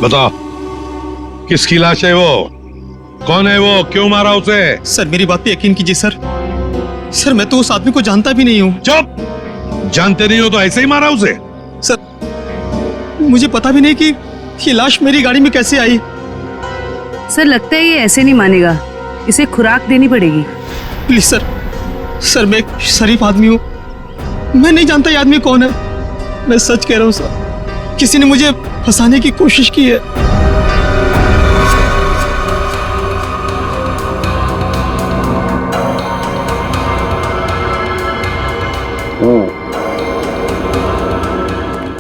बताओ, किसकी लाश है वो? कौन है वो? क्यों मारा उसे? सर, मेरी बात पे यकीन कीजिए सर, मैं तो उस आदमी को जानता भी नहीं हूँ। चुप! जानते नहीं हो तो ऐसे ही मारा उसे? सर, मुझे पता भी नहीं कि ये लाश मेरी गाड़ी में कैसे आई। सर, लगता है ये ऐसे नहीं मानेगा, इसे खुराक देनी पड़ेगी। प्लीज सर, मैं एक शरीफ आदमी हूँ, मैं नहीं जानता ये आदमी कौन है। मैं सच कह रहा हूँ सर, किसी ने मुझे फंसाने की कोशिश की है।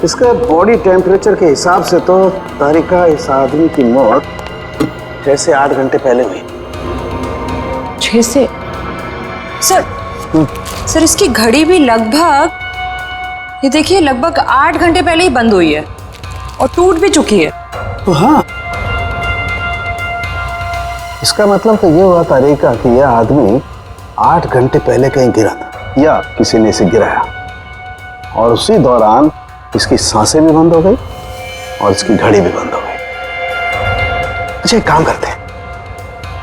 इसका बॉडी टेम्परेचर के हिसाब से तो तारिका इस आदमी की मौत 6 से 8 घंटे पहले हुई। 6 से सर इसकी घड़ी भी लगभग, ये देखिए, लगभग 8 घंटे पहले ही बंद हुई है और टूट भी चुकी है। तो हाँ, इसका मतलब तो ये हुआ तारिका कि यह आदमी 8 घंटे पहले कहीं गिरा था या किसी ने इसे गिराया, और उसी दौरान इसकी सांसें भी बंद हो गई और इसकी घड़ी भी बंद हो गई। अच्छा, एक काम करते हैं,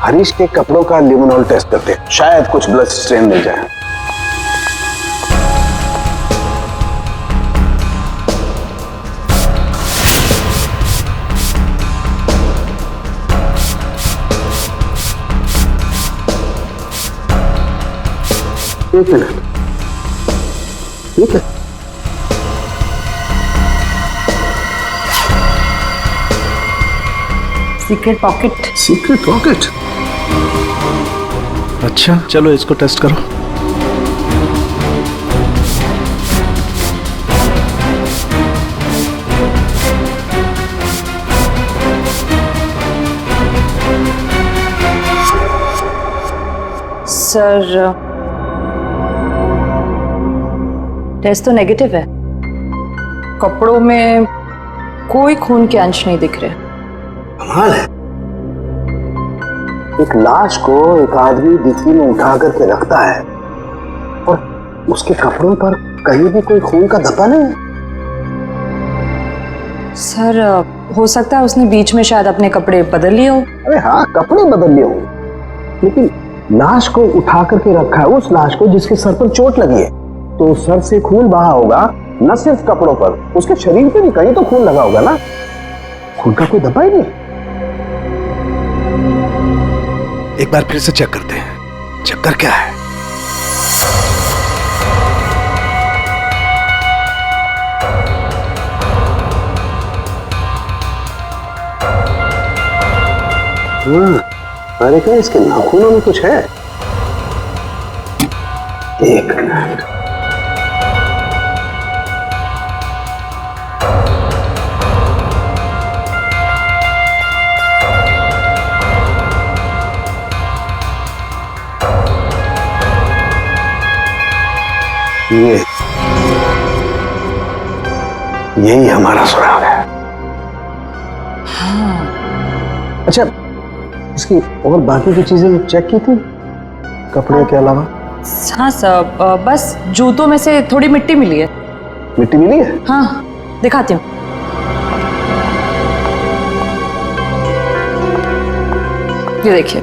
हरीश के कपड़ों का ल्यूमिनॉल टेस्ट करते हैं, शायद कुछ ब्लड स्ट्रेन मिल जाए। एक मिनट, ठीक है। Secret pocket. Secret pocket? अच्छा, चलो इसको टेस्ट करो। सर, टेस्ट तो नेगेटिव है। कपड़ों में कोई खून के अंश नहीं दिख रहे। कमाल है, एक लाश को एक आदमी डिक्की में उठा करके रखता है और उसके कपड़ों पर कहीं भी कोई खून का धब्बा नहीं है। सर, हो सकता है उसने बीच में शायद अपने कपड़े बदल लिए हो। अरे हाँ, कपड़े बदल लिए होंगे, लेकिन लाश को उठा करके रखा है उस लाश को जिसके सर पर चोट लगी है, तो सर से खून बहा होगा, न सिर्फ कपड़ों पर, उसके शरीर पे भी कहीं तो खून लगा होगा ना। खून का कोई धब्बा ही नहीं। एक बार फिर से चेक करते हैं, चक्कर क्या है। अरे क्या इसके नाखूनों में कुछ है? एक मिनट, यही हमारा सुराग है। हाँ। अच्छा, इसकी और बाकी की चीजें चेक की थी कपड़े के अलावा? हाँ सर, बस जूतों में से थोड़ी मिट्टी मिली है। मिट्टी मिली है? हाँ, दिखाती हूँ। ये देखिए।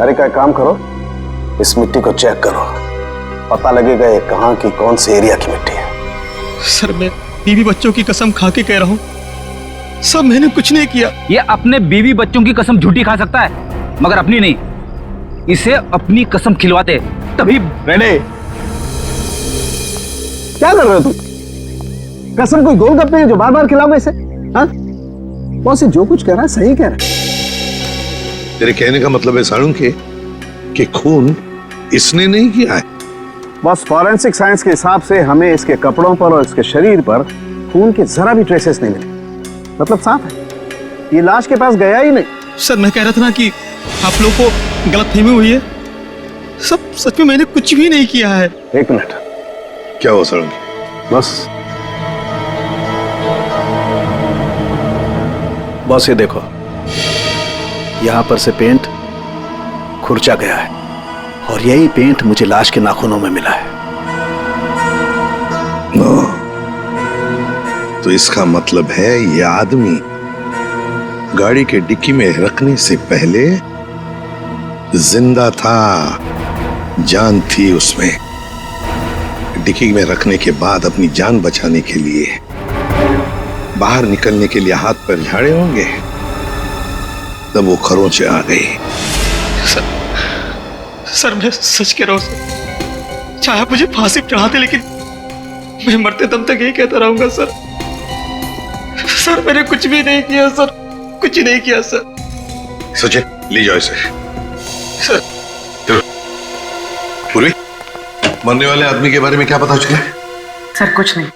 अरे क्या काम करो, इस मिट्टी को चेक करो, पता लगेगा ये कहाँ की कौन से एरिया की मिट्टी है। सर, मैं बीवी बच्चों की कसम खा के कह रहा हूँ, सब मैंने कुछ नहीं किया। ये अपने बीवी बच्चों की कसम झूठी खा सकता है, मगर अपनी नहीं। इसे अपनी कसम खिलवाते तभी। रेने, क्या कर रहे हो तुम? कसम कोई गोलगप्पे है जो बार बार खिलाओगे इसे? हाँ, बॉस जो कुछ कह रहा है सही कह रहा है। तेरे कहने का मतलब है साळुंखे कि खून इसने नहीं किया है? बस फॉरेंसिक साइंस के हिसाब से हमें इसके कपड़ों पर और इसके शरीर पर खून के जरा भी ट्रेसेस नहीं मिले। मतलब साफ है, ये लाश के पास गया ही नहीं। सर, मैं कह रहा था ना कि आप लोगों को गलतफहमी हुई है। सब सच में मैंने कुछ भी नहीं किया है। एक मिनट, क्या हुआ साळुंखे? बॉस ये देखो, यहां पर से पेंट खुरचा गया है और यही पेंट मुझे लाश के नाखूनों में मिला है। तो इसका मतलब है ये आदमी गाड़ी के डिक्की में रखने से पहले जिंदा था, जान थी उसमें। डिक्की में रखने के बाद अपनी जान बचाने के लिए बाहर निकलने के लिए हाथ पर झाड़े होंगे, तब वो खरोंचे आ गई। सर, मैं सच कह रहा हूं सर, चाहे आप मुझे फांसी पर चढ़ा दे, लेकिन मैं मरते दम तक यही कहता रहूंगा सर। सर मैंने कुछ भी नहीं किया सर, कुछ नहीं किया सर। सचिन ले जाओ इसे। सर पूर्वी, मरने वाले आदमी के बारे में क्या पता चला? सर कुछ नहीं।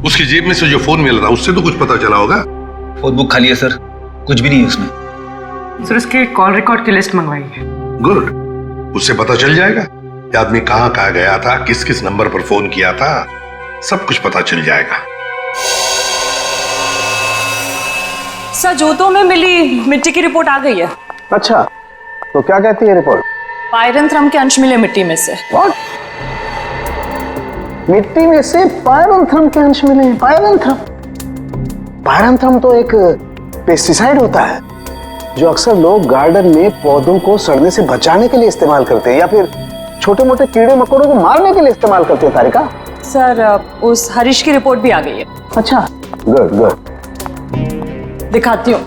उसकी जेब में से जो फोन मिल रहा उससे तो कुछ पता चला होगा। फोन बुक खाली है सर, कुछ भी नहीं है उसमें। सर उसके कॉल रिकॉर्ड की लिस्ट मंगवाई है। गुड, उससे पता चल जाएगा कि आदमी कहां कहां गया था, किस किस नंबर पर फोन किया था, सब कुछ पता चल जाएगा। सर जूतों में मिली मिट्टी की रिपोर्ट आ गई है। अच्छा, तो क्या कहती है रिपोर्ट? पायरंथ्रम के अंश मिले मिट्टी में से। What? मिट्टी में से पायरंथ्रम के अंश मिले? पायरंथ्रम तो एक पेस्टिसाइड होता है जो अक्सर लोग गार्डन में पौधों को सड़ने से बचाने के लिए इस्तेमाल करते हैं, या फिर छोटे मोटे कीड़े मकोड़ों को मारने के लिए इस्तेमाल करते हैं। तारिका, सर उस हरीश की रिपोर्ट भी आ गई है। अच्छा, गुड गुड। दिखाती हूँ।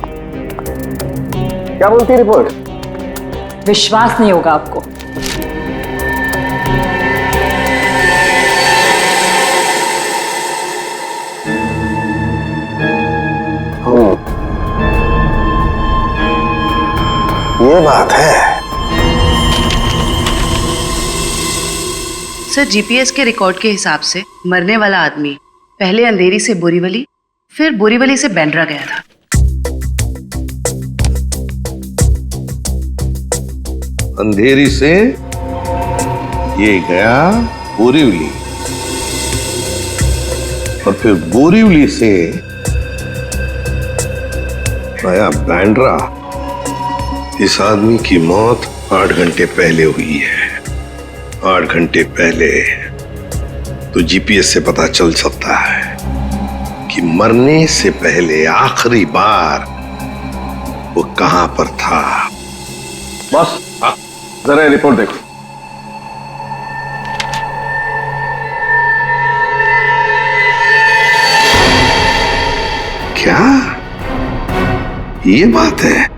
क्या बोलती है रिपोर्ट? विश्वास नहीं होगा आपको। ये बात है। सर जीपीएस के रिकॉर्ड के हिसाब से मरने वाला आदमी पहले अंधेरी से बोरीवली, फिर बोरीवली से बैंड्रा गया था। अंधेरी से ये गया बोरीवली, और फिर बोरीवली से आया बैंड्रा। इस आदमी की मौत 8 घंटे पहले हुई है। 8 घंटे पहले तो जीपीएस से पता चल सकता है कि मरने से पहले आखिरी बार वो कहां पर था। बॉस, जरा रिपोर्ट देखो। क्या ये बात है?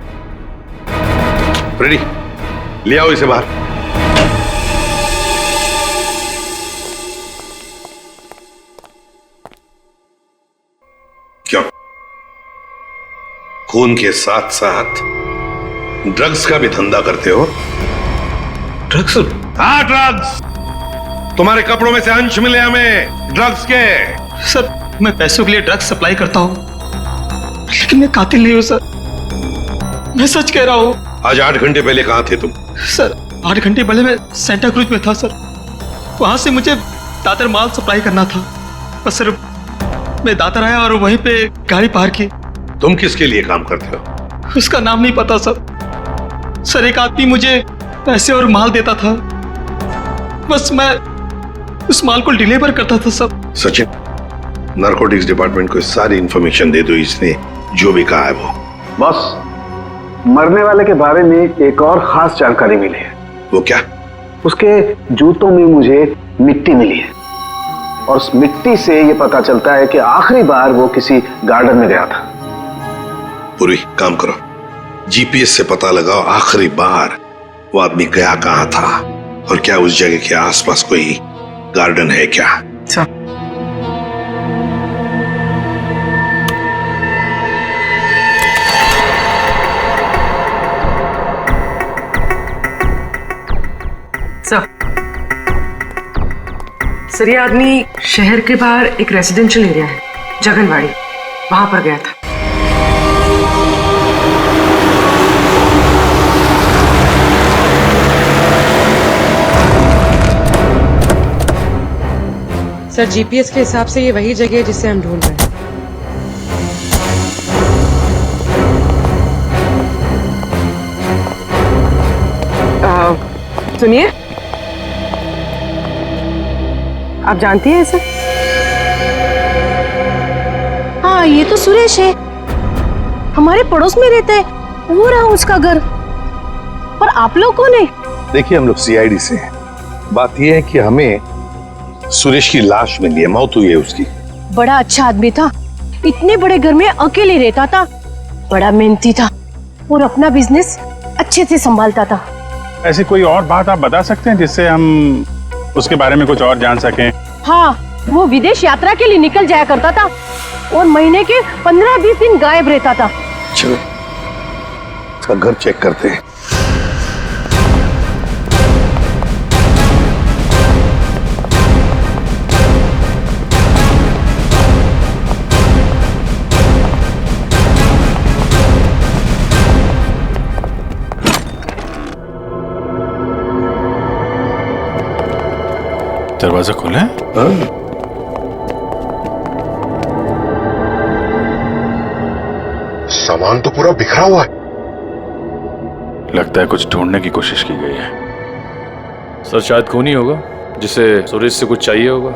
फ्रेडी, ले आओ इसे बाहर। क्यों? खून के साथ साथ ड्रग्स का भी धंधा करते हो? ड्रग्स? हाँ, ड्रग्स। तुम्हारे कपड़ों में से अंश मिले हमें ड्रग्स के। सर मैं पैसों के लिए ड्रग्स सप्लाई करता हूँ, लेकिन मैं कातिल नहीं हूँ सर, मैं सच कह रहा हूँ। आज 8 घंटे पहले कहां थे तुम? सर 8 घंटे पहले मैं सेंटा क्रूज में था सर। वहां से मुझे दादर माल सप्लाई करना था, बस सर मैं दादर आया और वहीं पे गाड़ी पार्क की। तुम किसके लिए काम करते हो? उसका नाम नहीं पता सर। सर एक आदमी मुझे पैसे और माल देता था, बस मैं उस माल को डिलीवर करता था सर। सचिन, नारकोटिक्स डिपार्टमेंट को सारी इंफॉर्मेशन दे दो, इसने जो भी कहा है वो। बॉस, मरने वाले के बारे में एक और खास जानकारी मिली है। वो क्या? उसके जूतों में मुझे मिट्टी मिली है, और उस मिट्टी से ये पता चलता है कि आखिरी बार वो किसी गार्डन में गया था। पूरी काम करो, जीपीएस से पता लगाओ आखिरी बार वो आदमी गया कहां था, और क्या उस जगह के आसपास कोई गार्डन है क्या? सर ये आदमी शहर के बाहर एक रेजिडेंशियल एरिया है जगनवाड़ी, वहां पर गया था। सर जीपीएस के हिसाब से ये वही जगह है जिसे हम ढूंढ रहे हैं। सुनिए, आप जानती हैं इसे? हाँ, ये तो सुरेश है, हमारे पड़ोस में रहता है, वो रहा उसका घर। पर आप लोग कौन है? देखिए, हम लोग सीआईडी से हैं। बात यह है कि हमें सुरेश की लाश मिली है, मौत हुई है उसकी। बड़ा अच्छा आदमी था, इतने बड़े घर में अकेले रहता था, बड़ा मेहनती था और अपना बिजनेस अच्छे से संभालता था। ऐसी कोई और बात आप बता सकते हैं जिससे हम उसके बारे में कुछ और जान सकें? हाँ, वो विदेश यात्रा के लिए निकल जाया करता था और महीने के 15-20 दिन गायब रहता था। चलो उसका घर चेक करते हैं। दरवाजा खोला है? सामान तो पूरा बिखरा हुआ है। लगता है कुछ ढूंढने की कोशिश की गई है। सर शायद खून ही होगा जिसे सुरेश से कुछ चाहिए होगा।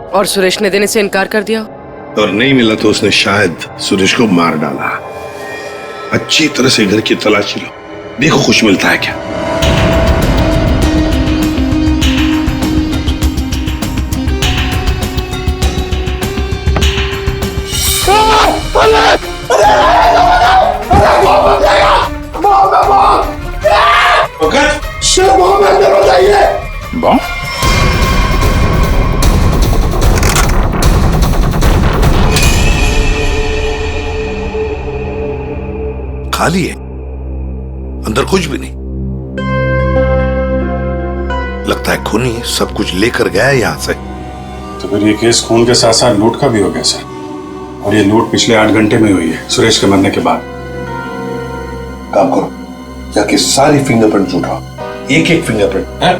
और सुरेश ने देने से इनकार कर दिया। और नहीं मिला तो उसने शायद सुरेश को मार डाला। अच्छी तरह से घर की तलाशी लो, देखो कुछ मिलता है क्या। खाली है, अंदर कुछ भी नहीं। लगता है खूनी सब कुछ लेकर गया है यहां से। तो फिर ये केस खून के साथ साथ लूट का भी हो गया सर। और ये लूट पिछले 8 घंटे में हुई है, सुरेश के मरने के बाद। काम करो, जाके सारी फिंगरप्रिंट उठाओ, एक एक फिंगरप्रिंट है।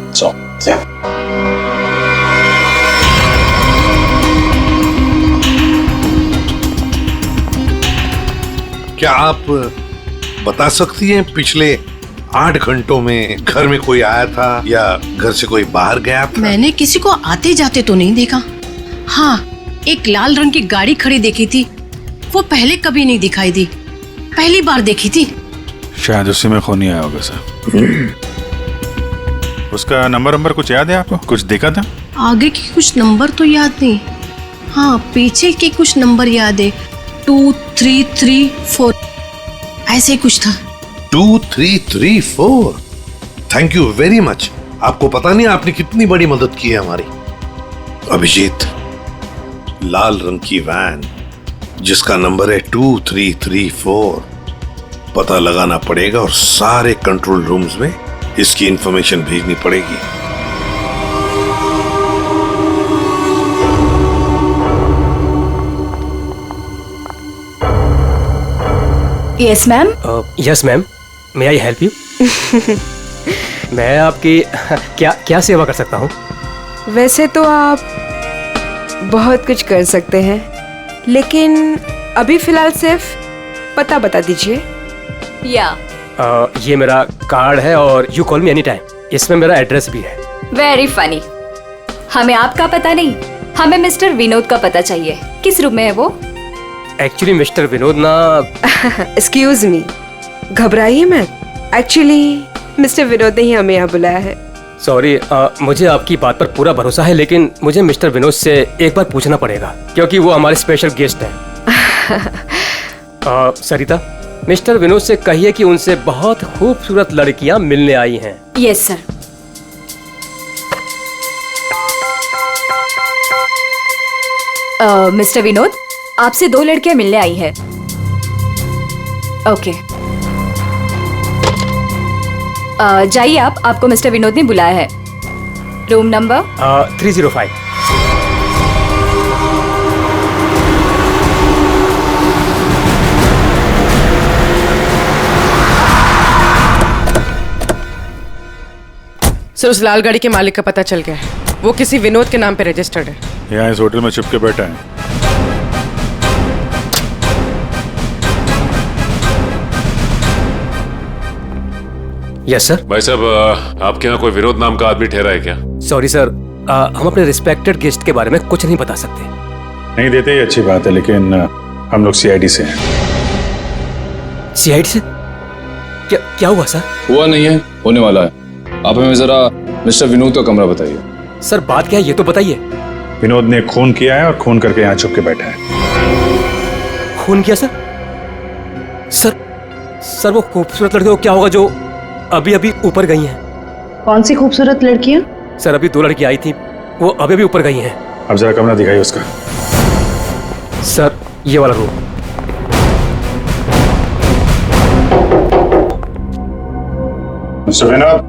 क्या आप बता सकती हैं पिछले 8 घंटों में घर में कोई आया था या घर से कोई बाहर गया था? मैंने किसी को आते जाते तो नहीं देखा। हाँ, एक लाल रंग की गाड़ी खड़ी देखी थी, वो पहले कभी नहीं दिखाई दी, पहली बार देखी थी। शायद उसी में खूनी आया होगा सर। उसका नंबर कुछ याद है आपको? कुछ देखा था? आगे के कुछ नंबर तो याद नहीं, हाँ पीछे के कुछ नंबर याद है। 2, 3, 3, 4 ऐसे कुछ था। 2, 3, 3, 4। Thank you very much. आपको पता नहीं आपने कितनी बड़ी मदद की है हमारी। अभिजीत, लाल रंग की वैन जिसका नंबर है 2334, पता लगाना पड़ेगा और सारे कंट्रोल रूम्स में इसकी इंफॉर्मेशन भेजनी पड़ेगी। Yes ma'am. Yes ma'am, may I help you? मैं आपकी क्या सेवा कर सकता हूँ? वैसे तो आप बहुत कुछ कर सकते हैं, लेकिन अभी फिलहाल सिर्फ पता बता दीजिए। ये मेरा कार्ड है और you call me any time. इसमें मेरा एड्रेस भी है। Very funny. हमें आपका पता नहीं, हमें मिस्टर विनोद का पता चाहिए। किस रूम में है वो? एक्चुअली मिस्टर विनोद ना। एक्सक्यूज मी, घबराइए मत। एक्चुअली मिस्टर विनोद ने ही हमें यहाँ बुलाया है। सॉरी, मुझे आपकी बात पर पूरा भरोसा है, लेकिन मुझे मिस्टर विनोद से एक बार पूछना पड़ेगा क्योंकि वो हमारे स्पेशल गेस्ट हैं। सरिता, मिस्टर विनोद से कहिए कि उनसे बहुत खूबसूरत लड़कियां मिलने आई हैं। Yes sir. मिस्टर विनोद, आपसे 2 लड़कियां मिलने आई है। ओके, जाइए आप, आपको मिस्टर विनोद ने बुलाया है। Room number 305। सर, उस लाल गाड़ी के मालिक का पता चल गया है। वो किसी विनोद के नाम पे रजिस्टर्ड है। यहाँ इस होटल में छुप के बैठा है। Yes sir. भाई साहब, आपके यहाँ कोई विनोद नाम का आदमी ठहरा है क्या? सॉरी सर, हम अपने रिस्पेक्टेड गेस्ट के बारे में कुछ नहीं बता सकते। नहीं देते, ये अच्छी बात है, लेकिन हम लोग सीआईडी से हैं। सीआईडी से? क्या हुआ सर? हुआ नहीं है, होने वाला है। आप हमें जरा मिस्टर विनोद का कमरा बताइए। सर बात क्या है ये तो बताइए। विनोद ने खून किया है और खून करके यहाँ छुप के बैठा है। खून किया सर? सर वो खूबसूरत लड़के को क्या होगा जो अभी अभी ऊपर गई हैं? कौन सी खूबसूरत लड़कियां? सर अभी 2 लड़की आई थी, वो अभी भी ऊपर गई हैं। अब जरा कमरा दिखाइए उसका। सर ये वाला रूम। मिस्टर विनोद,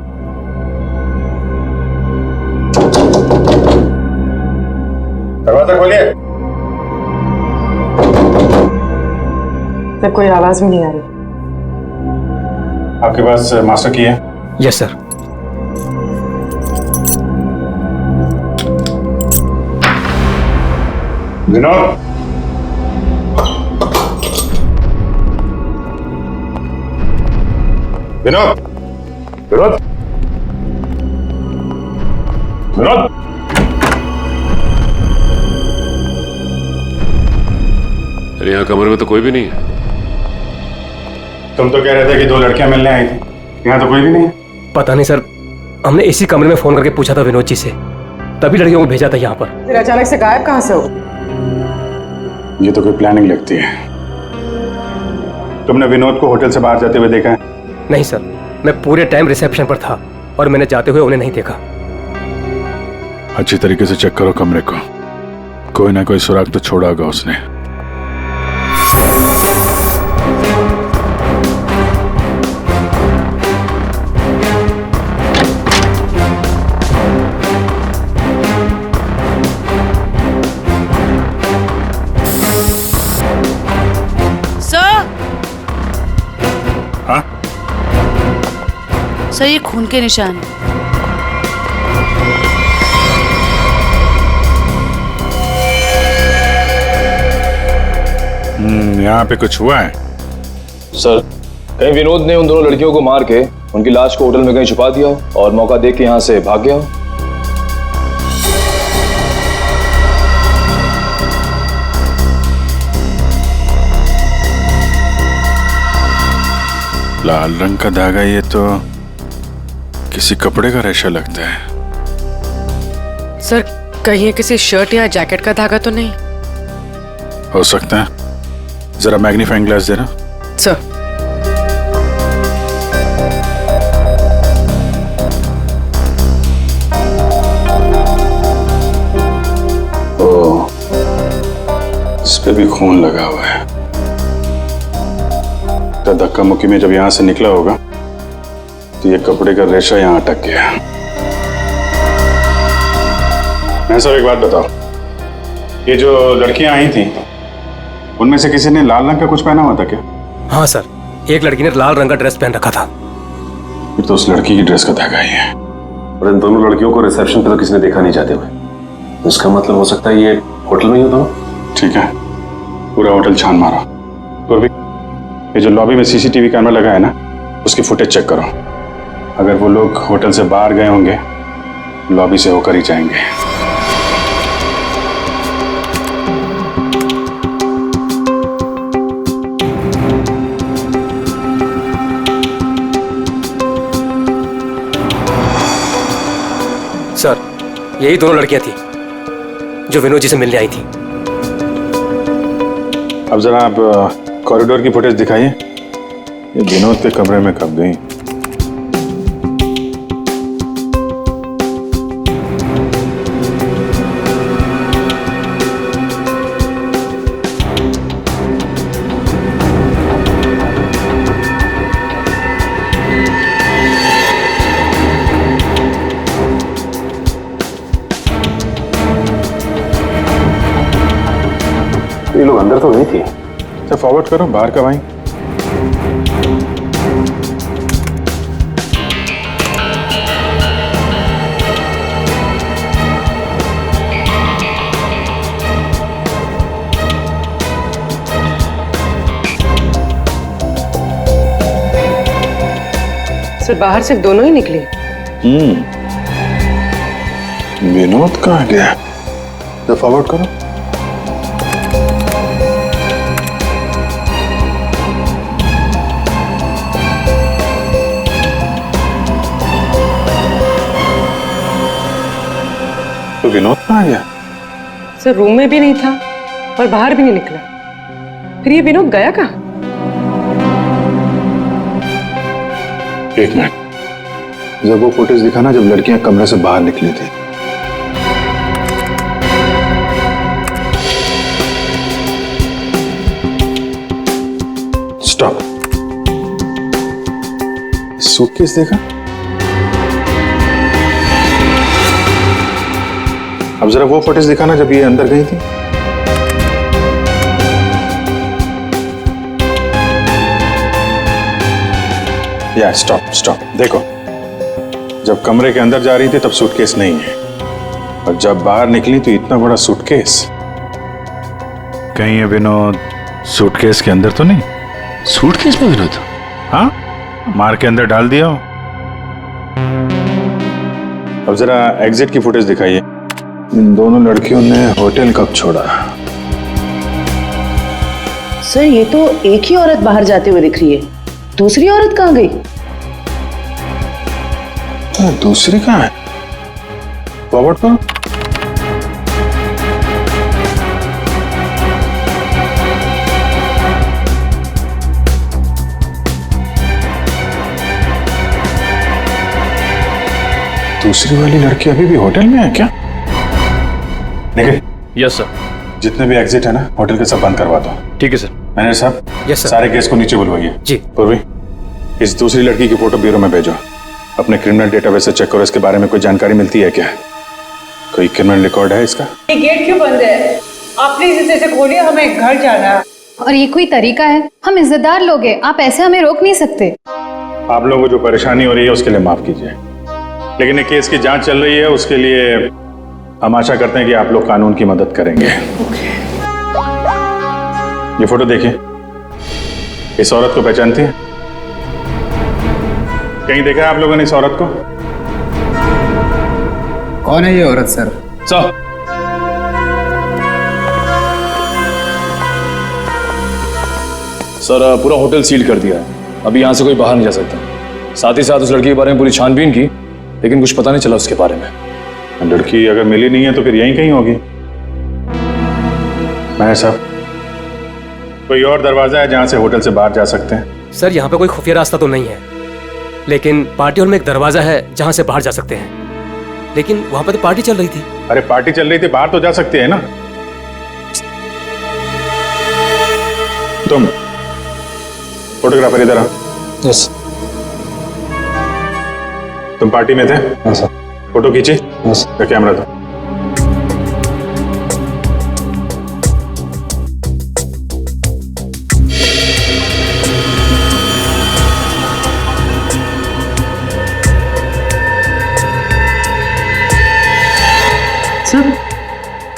दरवाजा खोलिए। सर कोई आवाज भी नहीं आ रही। आपके पास मास्टर की है? Yes sir. विनोद, विनोद, विनोद, विनोद, अरे यहाँ कमरे में तो कोई भी नहीं है। तुम तो कह रहे थे कि 2 लड़कियां मिलने आई थी, यहाँ तो कोई भी नहीं है। पता नहीं सर, हमने इसी कमरे में फोन करके पूछा था विनोद जी से, तभी लड़कियों को भेजा था यहाँ पर। फिर अचानक से गायब कहाँ से हो? ये तो कोई प्लानिंग लगती है। तुमने विनोद को होटल से बाहर जाते हुए देखा है? नहीं सर, मैं पूरे टाइम रिसेप्शन पर था और मैंने जाते हुए उन्हें नहीं देखा। अच्छी तरीके से चेक करो कमरे को, कोई ना कोई सुराग तो छोड़ा होगा उसने। सर ये खून के निशान है। यहाँ पे कुछ हुआ है? सर कहीं विनोद ने उन दोनों लड़कियों को मार के उनकी लाश को होटल में कहीं छुपा दिया हो और मौका देख के यहाँ से भाग गया हो। लाल रंग का धागा, ये तो किसी कपड़े का रेशा लगता है। सर कहीं ये किसी शर्ट या जैकेट का धागा तो नहीं? हो सकता है, जरा मैग्नीफाइंग ग्लास देना। सर ओ, इस पे भी खून लगा हुआ है। तो धक्का मुक्की में जब यहां से निकला होगा तो ये कपड़े का रेशा यहां अटक गया। मैं सब एक बात बताओ, ये जो लड़कियां आई थी उनमें से किसी ने लाल रंग का कुछ पहना हुआ था क्या? हाँ सर, एक लड़की ने लाल रंग का ड्रेस पहन रखा था। फिर तो उस लड़की की ड्रेस का धागा ही है। और इन दोनों लड़कियों को रिसेप्शन पे तो किसी ने देखा नहीं जाते हुए। इसका मतलब हो सकता है ये होटल में ही हो दोनों। ठीक है, पूरा होटल छान मारो। और भी ये जो लॉबी में सीसीटीवी कैमरा लगा है ना, उसकी फुटेज चेक करो। अगर वो लोग होटल से बाहर गए होंगे, लॉबी से होकर ही जाएंगे। सर यही दोनों लड़कियां थी जो विनोद जी से मिलने आई थी। अब जरा आप कॉरिडोर की फुटेज दिखाइए। ये विनोद के कमरे में कब गई? ये लोग अंदर तो नहीं थी। अच्छा फॉरवर्ड करो बाहर का भाई। सर बाहर सिर्फ दोनों ही निकले। विनोद कहाँ गया? तो फॉरवर्ड करो। तो विनोद कहाँ गया? सर रूम में भी नहीं था और बाहर भी नहीं निकला। फिर ये विनोद गया कहाँ? एक मिनट, जब वो फुटेज दिखा ना, जब लड़कियां कमरे से बाहर निकली थी। स्टॉप। सूटकेस देखा? अब जरा वो फुटेज दिखाना जब ये अंदर गई थी। या स्टॉप स्टॉप, देखो जब कमरे के अंदर जा रही थी तब सूटकेस नहीं है, और जब बाहर निकली तो इतना बड़ा सूटकेस। कहीं ये विनोद सूटकेस के अंदर तो नहीं? सूटकेस में विनोद? हाँ, मार के अंदर डाल दिया हो। अब जरा एग्जिट की फुटेज दिखाइए। इन दोनों लड़कियों ने होटल कब छोड़ा? सर ये तो एक ही औरत बाहर जाते हुए दिख रही है, दूसरी औरत कहाँ गई? दूसरी कहाँ है? फॉरवर्ड करो। दूसरी वाली लड़की अभी भी होटल में है क्या? निखिल। Yes sir. जितने भी एग्जिट है ना होटल के सब बंद करवा दो। ठीक है सर। मैनेजर साहब। Yes sir. सारे केस को नीचे बुलवाइए। जी। पूर्वी, इस दूसरी लड़की की फोटो ब्यूरो में भेजो। अपने क्रिमिनल डेटाबेस से चेक करो, इसके बारे में कोई जानकारी मिलती है क्या? कोई क्रिमिनल रिकॉर्ड है इसका? ये गेट क्यों बंद है? आप प्लीज इसे खोलिए, हमें घर जाना है। और ये कोई तरीका है? हम इज्जतदार लोग हैं, आप ऐसे हमें रोक नहीं सकते। आप लोगों को जो परेशानी हो रही है उसके लिए माफ कीजिए, लेकिन ये केस की जांच चल रही है, उसके लिए हम आशा करते हैं कि आप लोग कानून की मदद करेंगे। ये फोटो देखिए, इस औरत को पहचानती है? कहीं देखा है आप लोगों ने इस औरत को? कौन है ये औरत सर? सर पूरा होटल सील कर दिया है, अभी यहाँ से कोई बाहर नहीं जा सकता। साथ ही साथ उस लड़की के बारे में पूरी छानबीन की, लेकिन कुछ पता नहीं चला उसके बारे में। लड़की अगर मिली नहीं है तो फिर यहीं कहीं होगी। मैनेजर साहब, कोई और दरवाजा है जहां से होटल से बाहर जा सकते हैं? सर यहाँ पे कोई खुफिया रास्ता तो नहीं है, लेकिन पार्टी हॉल में एक दरवाजा है जहां से बाहर जा सकते हैं। लेकिन वहां पर तो पार्टी चल रही थी। अरे पार्टी चल रही थी, बाहर तो जा सकते हैं ना। तुम फोटोग्राफर इधर आओ। यस। तुम पार्टी में थे? हाँ सर। फोटो खींची? यस। कैमरा दो।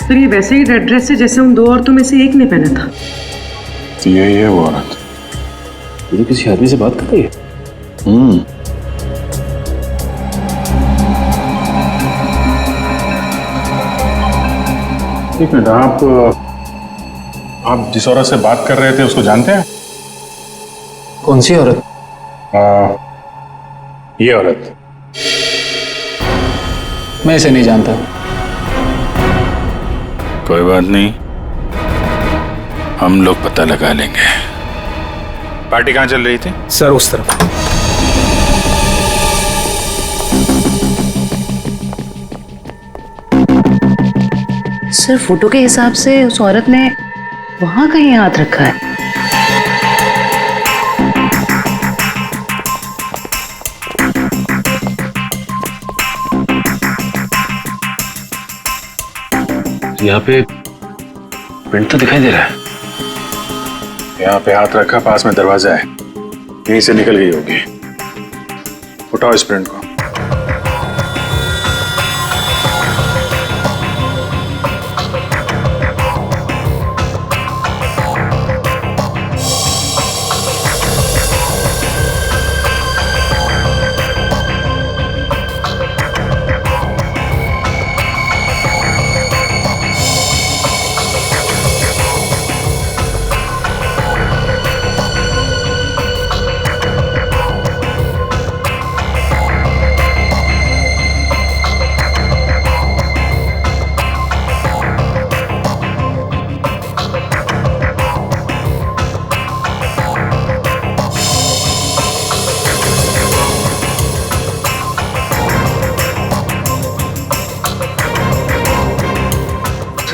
सर ये वैसे ही रेड ड्रेस है जैसे उन दो औरतों में से एक ने पहना था। तो यही है वो औरत। ये किसी आदमी से बात कर रही है। एक मिनट, आप जिस औरत से बात कर रहे थे उसको जानते हैं? कौन सी औरत? ये औरत। मैं इसे नहीं जानता। कोई बात नहीं, हम लोग पता लगा लेंगे। पार्टी कहाँ चल रही थी? सर उस तरफ। सर फोटो के हिसाब से उस औरत ने वहां कहीं हाथ रखा है। यहाँ पे प्रिंट तो दिखाई दे रहा है। यहाँ पे हाथ रखा, पास में दरवाजा है, यहीं से निकल गई होगी। उठाओ इस प्रिंट को।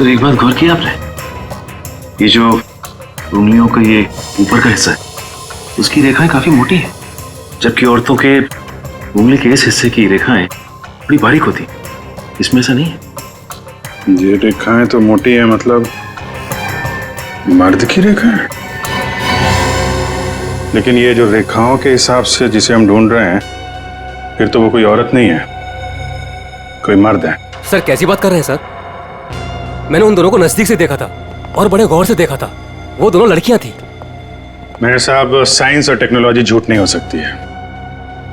सर एक बात गौर किया आपने, ये जो उंगलियों का ये ऊपर का हिस्सा है उसकी रेखाएं काफी मोटी है, जबकि औरतों के उंगली के इस हिस्से की रेखाएं बड़ी बारीक होती, इसमें ऐसा नहीं है। ये रेखाएं तो मोटी है, मतलब मर्द की रेखा है। लेकिन ये जो रेखाओं के हिसाब से जिसे हम ढूंढ रहे हैं, फिर तो वो कोई औरत नहीं है, कोई मर्द है। सर कैसी बात कर रहे हैं सर? मैंने उन दोनों को नजदीक से देखा था और बड़े गौर से देखा था, वो दोनों लड़कियां थी। मेरे साहब साइंस और टेक्नोलॉजी झूठ नहीं हो सकती है।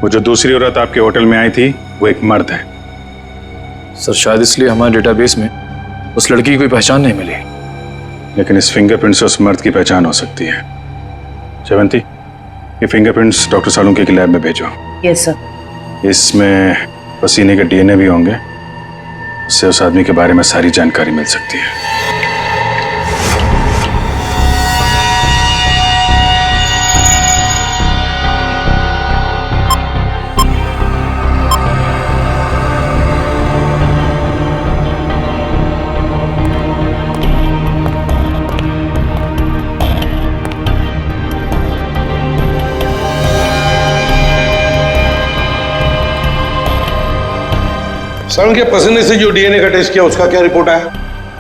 वो जो दूसरी औरत आपके होटल में आई थी वो एक मर्द है। सर शायद इसलिए हमारे डेटाबेस में उस लड़की की कोई पहचान नहीं मिली, लेकिन इस फिंगरप्रिंट से उस मर्द की पहचान हो सकती है। जयवंती, ये फिंगरप्रिंट्स डॉक्टर सालुंके की लैब में भेजो। Yes sir. इसमें पसीने के डीएनए भी होंगे, उससे उस आदमी के बारे में सारी जानकारी मिल सकती है। सर के पसीने से जो डीएनए का टेस्ट किया उसका क्या रिपोर्ट आया?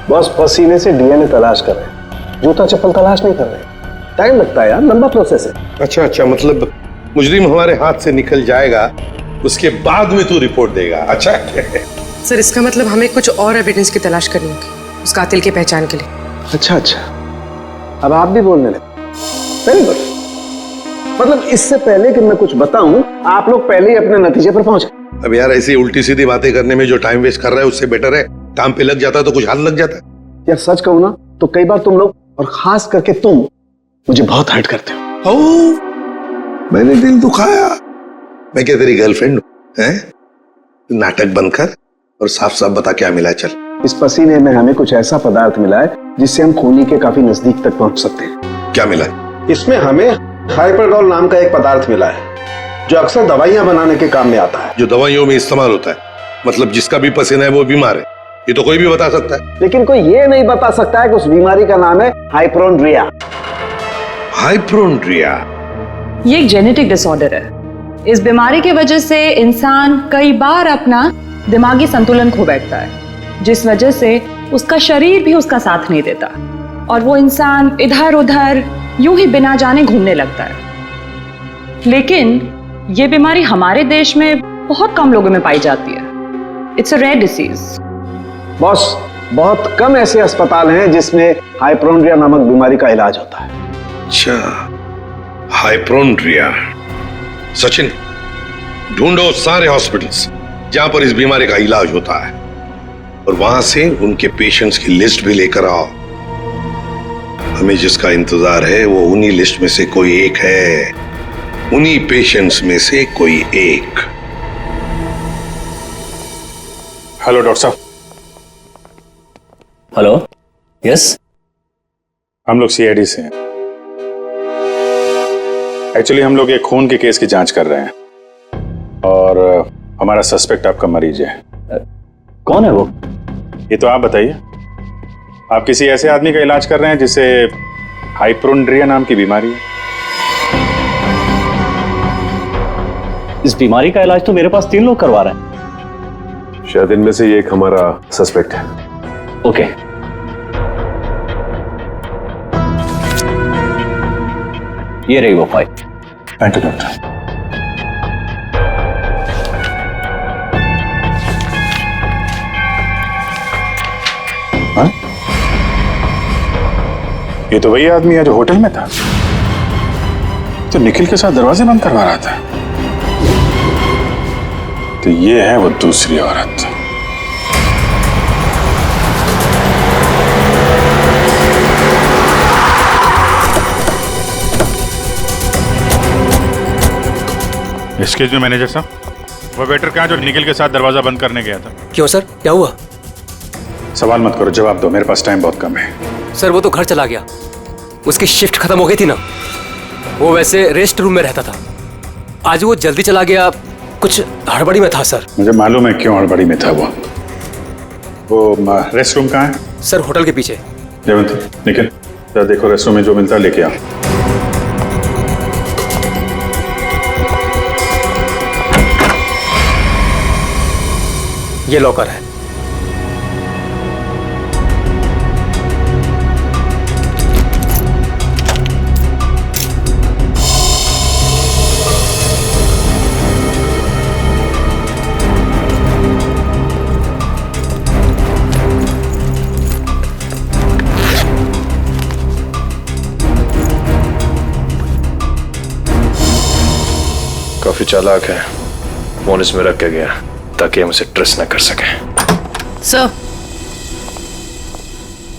बस पसीने से डीएनए तलाश कर रहे हैं, जूता चप्पल तलाश नहीं कर रहे। टाइम लगता है यार, लंबा प्रोसेस है। अच्छा अच्छा, मतलब मुजरिम हमारे हाथ से निकल जाएगा, उसके बाद में तू रिपोर्ट देगा। अच्छा सर इसका मतलब हमें कुछ और एविडेंस की तलाश करनी होगी उस कातिल की पहचान के लिए। अच्छा अच्छा, अब आप भी बोलने लगे। Very good. मतलब इससे पहले कि मैं कुछ बताऊं, आप लोग पहले ही अपने नतीजे पर पहुंच गए। अब यार ऐसी उल्टी सीधी बातें करने में जो टाइम वेस्ट कर रहा है उससे बेटर है काम पे लग जाता तो कुछ हाथ लग जाता है। यार सच कहूं ना तो कई बार तुम लोग, और खास करके तुम, मुझे बहुत हर्ट करते हो। मैंने दिल दुखाया? मैं क्या तेरी गर्लफ्रेंड हूं? नाटक बंद कर और साफ साफ बता क्या मिला। चल। इस पसीने में हमें कुछ ऐसा पदार्थ मिला है जिससे हम खूनी के काफी नजदीक तक पहुंच सकते हैं। क्या मिला? इसमें हमें हाइपरडॉल नाम का एक पदार्थ मिला है जो अक्सर दवाइयां बनाने के काम में आता है। जो दवाइयों में इस्तेमाल होता है, मतलब जिसका भी पसीना है वो बीमार है, ये तो कोई भी बता सकता है। लेकिन कोई ये नहीं बता सकता है कि उस बीमारी का नाम है हाइपोड्रिया। हाइपोड्रिया ये एक जेनेटिक डिसऑर्डर है। इस बीमारी की वजह से इंसान कई बार अपना दिमागी संतुलन खो बैठता है, जिस वजह से उसका शरीर भी उसका साथ नहीं देता और वो इंसान इधर उधर यूं ही बिना जाने घूमने लगता है। लेकिन ये बीमारी हमारे देश में बहुत कम लोगों में पाई जाती है। It's a rare disease. Boss, बहुत कम ऐसे अस्पताल हैं जिसमें हाइपोड्रिया नामक बीमारी का इलाज होता है। अच्छा, हाइपोड्रिया। सचिन, ढूंढो सारे हॉस्पिटल्स जहां पर इस बीमारी का इलाज होता है और वहां से उनके पेशेंट्स की लिस्ट भी लेकर आओ। हमें जिसका इंतजार है वो उन्हीं लिस्ट में से कोई एक है, उन्हीं पेशेंट्स में से कोई एक। हेलो डॉक्टर साहब। Hello, yes. हम लोग सीआईडी से हैं। एक्चुअली हम लोग एक खून के केस की जांच कर रहे हैं और हमारा सस्पेक्ट आपका मरीज है। कौन है वो? ये तो आप बताइए। आप किसी ऐसे आदमी का इलाज कर रहे हैं जिसे हाइपोड्रिया नाम की बीमारी है। इस बीमारी का इलाज तो मेरे पास 3 लोग करवा रहे हैं। शायद इनमें से एक हमारा सस्पेक्ट है। ओके। ये रही वो फाइल। Thank you doctor. हाँ? ये तो वही आदमी है जो होटल में था, तो निखिल के साथ दरवाजे बंद करवा रहा था। तो ये है वो दूसरी औरत। एक्सक्यूज मी मैनेजर साहब, वो वेटर कहाँ जो निखिल के साथ दरवाजा बंद करने गया था? क्यों सर, क्या हुआ? सवाल मत करो, जवाब दो, मेरे पास टाइम बहुत कम है। सर वो तो घर चला गया, उसकी शिफ्ट खत्म हो गई थी ना। वो वैसे रेस्ट रूम में रहता था, आज वो जल्दी चला गया, कुछ हड़बड़ी में था सर। मुझे मालूम है क्यों हड़बड़ी में था वो रेस्ट रूम कहाँ है? सर होटल के पीछे। जयवंत निखिल जरा देखो रेस्टोरेंट में जो मिलता है लेके आओ। ये लॉकर है। काफी चालाक है, फोन इसमें रख के गया ताकि हम उसे ट्रेस न कर सकें।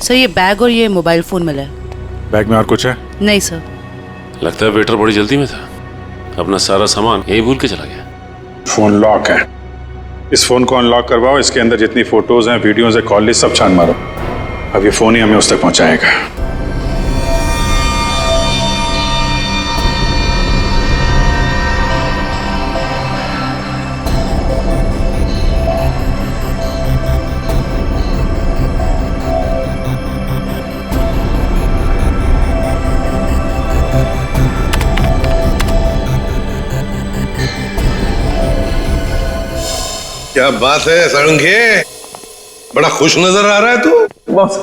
सर ये बैग और ये मोबाइल फोन मिला है। बैग में और कुछ है? नहीं सर। लगता है वेटर बड़ी जल्दी में था, अपना सारा सामान यही भूल के चला गया। फोन लॉक है, इस फोन को अनलॉक करवाओ, इसके अंदर जितनी फोटोज हैं, वीडियोज है, कॉल लिस्ट सब छान मारो। अब ये फोन ही हमें उस तक पहुंचाएगा। क्या बात है सारंगे, बड़ा खुश नजर आ रहा है तू। बॉस,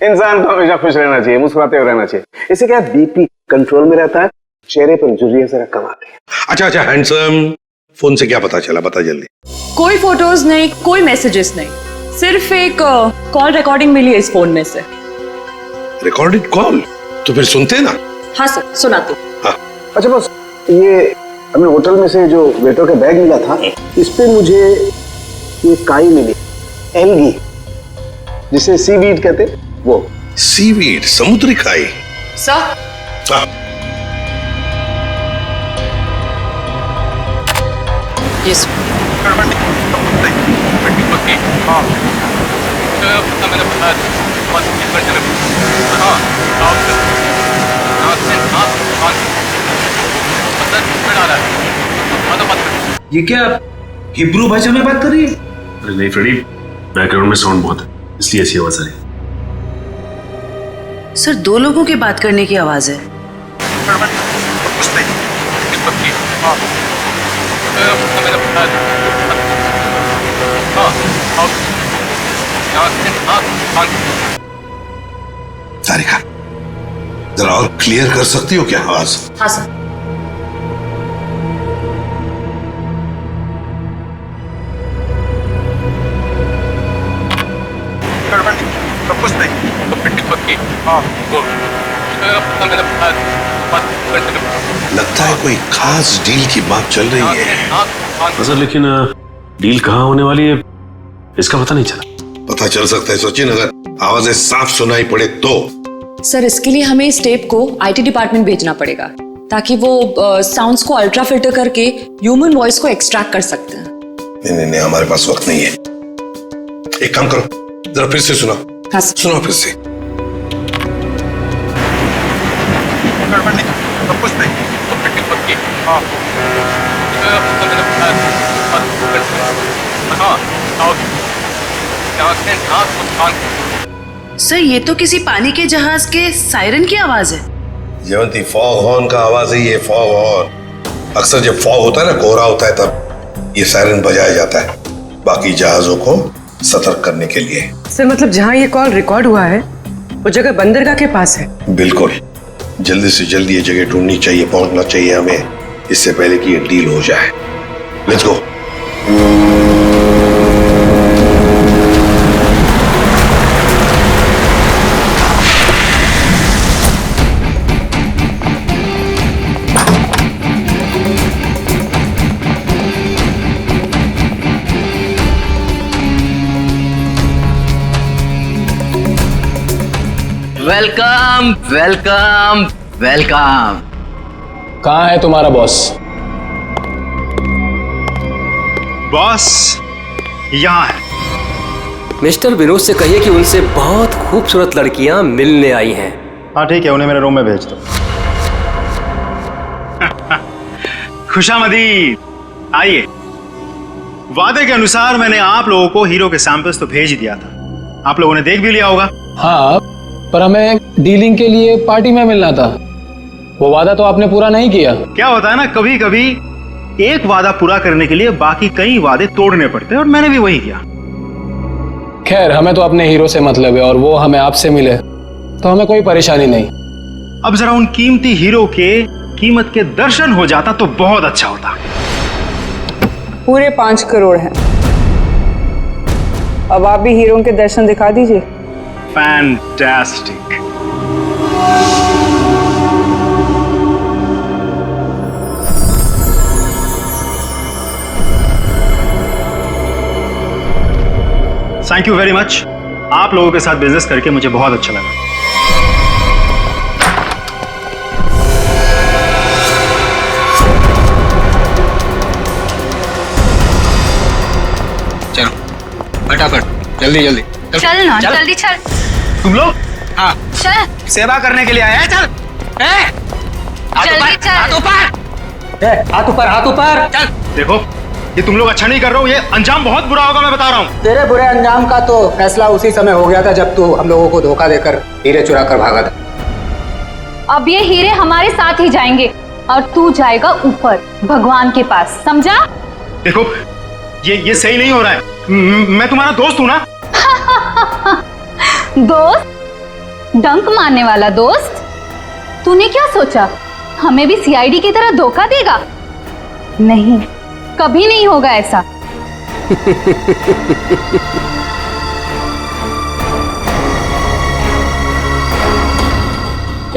इंसान को हमेशा खुश रहना चाहिए, मुस्कुराते हुए रहना चाहिए। इससे क्या बीपी कंट्रोल में रहता है, चेहरे पर झुर्रियां जरा कम आती है। अच्छा हैंडसम, फोन से क्या पता चला, बता जल्दी। कोई फोटोज नहीं, कोई मैसेजेस नहीं, सिर्फ एक कॉल रिकॉर्डिंग मिली है इस फोन में से। Recorded call? तो फिर सुनते ना। हाँ सर, सुनाती हूँ। हाँ। अच्छा बॉस, ये हमें होटल में से जो वेटर का बैग मिला था, इस पे मुझे ये काई मिली, एल्गी, जिसे सीवीड कहते, वो। सीवीड, समुद्री काई? सर यस ये क्या हिब्रू भाषा में बात कर रही है? अरे नहीं फ्रेडी, बैकग्राउंड में साउंड बहुत है इसलिए ऐसी आवाज आ रही है। सर 2 लोगों की बात करने की आवाज है। तारिका, जरा और क्लियर कर सकती हो क्या आवाज? हाँ सर। लगता है कोई खास डील की बात चल रही है। सर लेकिन डील कहाँ होने वाली है इसका पता नहीं चला। पता चल सकता है सचिन, अगर आवाजें साफ सुनाई पड़े तो। सर इसके लिए हमें इस टेप को आईटी डिपार्टमेंट भेजना पड़ेगा ताकि वो साउंड्स को अल्ट्रा फिल्टर करके ह्यूमन वॉइस को एक्सट्रैक्ट कर सकते हैं। नहीं, हमारे पास वक्त नहीं है। एक काम करो, जरा फिर से सुनाओ। हाँ सुनाओ फिर से। सर ये तो किसी पानी के जहाज के सायरन की आवाज है। जयवंती, फॉग हॉर्न का आवाज है ये, फॉग हॉर्न। अक्सर जब फॉग होता है ना, कोहरा होता है, तब ये सायरन बजाया जाता है बाकी जहाजों को सतर्क करने के लिए। सर मतलब जहाँ ये कॉल रिकॉर्ड हुआ है वो जगह बंदरगाह के पास है। बिल्कुल, जल्दी से जल्दी ये जगह ढूंढनी चाहिए, पहुंचना चाहिए हमें, इससे पहले कि ये डील हो जाए। Let's go. Welcome welcome welcome. कहाँ है तुम्हारा बॉस? बॉस यहाँ है। मिस्टर विनोद से कहिए कि उनसे बहुत खूबसूरत लड़कियां मिलने आई हैं। हाँ ठीक है, उन्हें मेरे रूम में भेज दो। खुशामदीद, आइए। वादे के अनुसार मैंने आप लोगों को हीरो के सैंपल्स तो भेज ही दिया था, आप लोगों ने देख भी लिया होगा। हाँ, पर हमें डीलिंग के लिए पार्टी में मिलना था। वो वादा तो आपने पूरा नहीं किया। क्या होता है ना, कभी कभी एक वादा पूरा करने के लिए बाकी कई वादे तोड़ने पड़ते हैं, और मैंने भी वही किया। खैर, हमें तो अपने हीरो से मतलब है, और वो हमें आपसे मिले तो हमें कोई परेशानी नहीं। अब जरा उन कीमती हीरो के कीमत के दर्शन हो जाता तो बहुत अच्छा होता। पूरे 5 करोड़ हैं। अब आप भी हीरो के दर्शन दिखा दीजिए। Fantastic. Thank you very much. आप लोगों के साथ बिजनेस करके मुझे बहुत अच्छा लगा। चलो फटाफट, जल्दी जल्दी चल ना, जल्दी चल। तुम लोग? हाँ, चल। सेवा करने के लिए आए हैं। चल जल्दी चल। हाथ ऊपर, हाथ ऊपर। चल। देखो, ये तुम लोग अच्छा नहीं कर रहे हो, ये अंजाम बहुत बुरा होगा, मैं बता रहा हूँ। तेरे बुरे अंजाम का तो फैसला उसी समय हो गया था जब तू हम लोगों को धोखा देकर हीरे चुरा कर भागा था। अब ये हीरे हमारे साथ ही जाएंगे और तू जाएगा ऊपर भगवान के पास, समझा? देखो, ये सही नहीं हो रहा है। मैं तुम्हारा दोस्त हूँ ना। दोस्त? डंक मारने वाला दोस्त? तूने क्या सोचा हमें भी सीआईडी की तरह धोखा देगा? नहीं, कभी नहीं होगा ऐसा।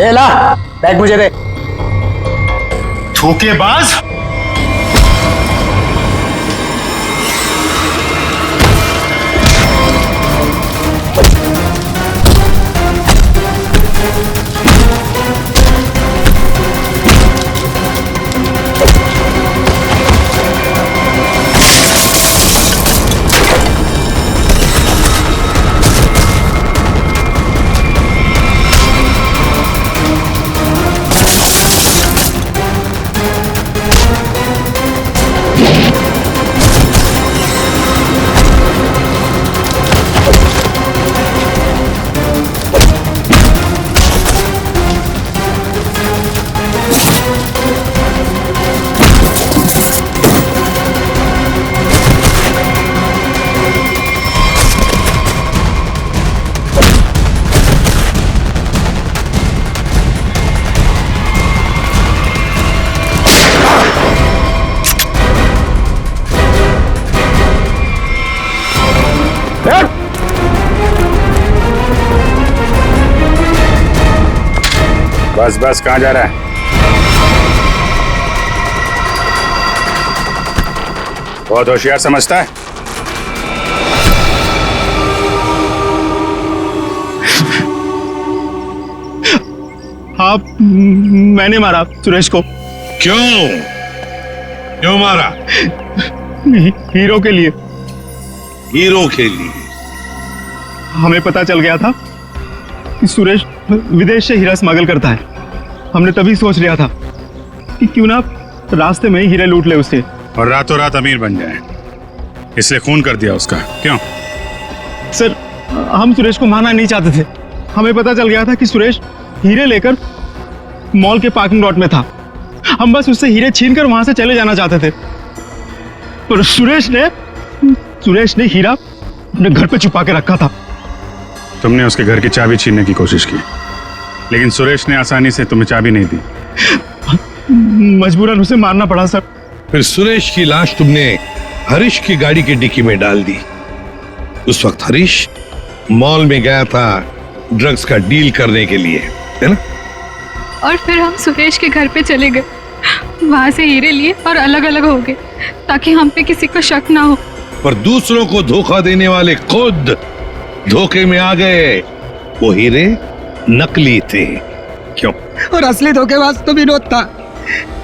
ए ला, बैग मुझे दे। धोखेबाज। बस बस, कहाँ जा रहा है? बहुत होशियार समझता है। आप, मैंने मारा सुरेश को। क्यों मारा? हीरो के लिए। हीरो के लिए? हमें पता चल गया था कि सुरेश विदेश से हीरा स्मगल करता है। हमने तभी सोच लिया था कि क्यों ना रास्ते में ही हीरे लूट ले उससे, और रातों रात अमीर बन जाए, इसलिए खून कर दिया उसका। क्यों? सर, हम सुरेश को मारना नहीं चाहते थे। हमें पता चल गया था कि सुरेश हीरे लेकर मॉल के पार्किंग लॉट में था। हम बस उससे हीरे छीनकर वहां से चले जाना चाहते थे, पर सुरेश ने हीरा अपने घर पे छुपा के रखा था। तुमने उसके घर की चाबी छीनने की कोशिश की, लेकिन सुरेश ने आसानी से तुम्हें चाबी नहीं दी। मजबूरन उसे मारना पड़ा सर। फिर सुरेश की लाश तुमने हरीश की गाड़ी की डिक्की में डाल दी। उस वक्त हरीश मॉल में गया था ड्रग्स का डील करने के लिए, है ना? और फिर हम सुरेश के घर पे चले गए, वहां से हीरे लिए और अलग अलग हो गए ताकि हम पे किसी को शक ना हो। पर दूसरों को धोखा देने वाले खुद धोखे में आ गए। वो हीरे नकली थे। क्यों? और असली धोखेबाज तो विनोद था,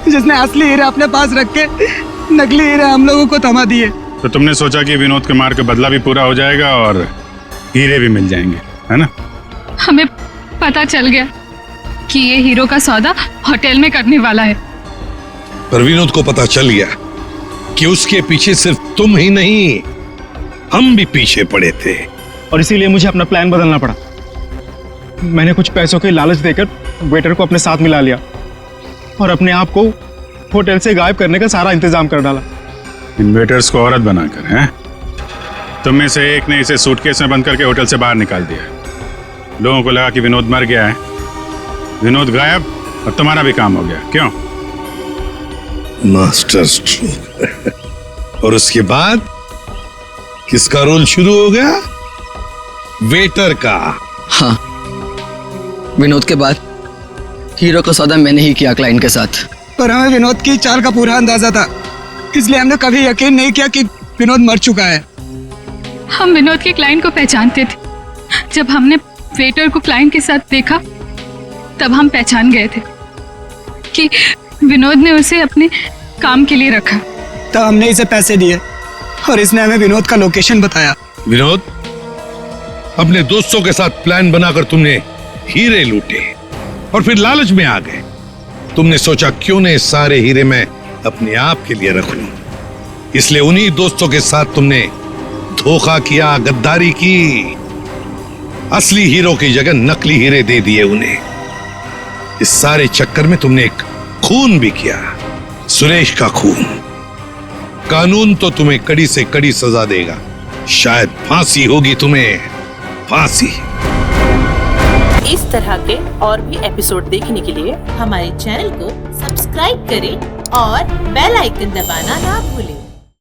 जिसने असली हीरे अपने पास रख के नकली हीरे हम लोगों को थमा दिए। तो तुमने सोचा कि विनोद के मार के बदला भी पूरा हो जाएगा और हीरे भी मिल जाएंगे, है ना? हमें पता चल गया कि ये हीरो का सौदा होटल में करने वाला है। पर विनोद को पता चल गया कि उसके पीछे सिर्फ तुम ही नहीं, हम भी पीछे पड़े थे। और इसीलिए मुझे अपना प्लान बदलना पड़ा। मैंने कुछ पैसों के लालच देकर वेटर को अपने साथ मिला लिया और अपने आप को होटल से गायब करने का सारा इंतजाम कर डाला। इन वेटर्स को औरत बनाकर, हैं? तुम में से एक ने इसे सूटकेस में बंद करके होटल से बाहर निकाल दिया। लोगों को लगा कि विनोद मर गया है, विनोद गायब और तुम्हारा भी काम हो गया। क्यों? Master stroke. और उसके बाद किसका रोल शुरू हो गया? वेटर का। हाँ, विनोद के बाद हीरो का सौदा मैंने ही किया क्लाइंट के साथ। पर हमें विनोद की चाल का पूरा अंदाजा था, इसलिए हमने कभी यकीन नहीं किया कि विनोद मर चुका है। हम विनोद के क्लाइंट को पहचानते थे। जब हमने वेटर को क्लाइंट के साथ देखा तब हम पहचान गए थे कि विनोद ने उसे अपने काम के लिए रखा। तब हमने इसे पैसे दिए और इसने हमें विनोद का लोकेशन बताया। विनोद, अपने दोस्तों के साथ प्लान बनाकर तुमने हीरे लूटे और फिर लालच में आ गए। तुमने सोचा क्यों न सारे हीरे मैं अपने आप के लिए रख लूं, इसलिए उन्हीं दोस्तों के साथ तुमने धोखा किया, गद्दारी की। असली हीरो की जगह नकली हीरे दे दिए उन्हें। इस सारे चक्कर में तुमने एक खून भी किया, सुरेश का खून। कानून तो तुम्हें कड़ी से कड़ी सजा देगा, शायद फांसी होगी तुम्हें, फांसी। इस तरह के और भी एपिसोड देखने के लिए हमारे चैनल को सब्सक्राइब करें और बेल आइकन दबाना ना भूलें।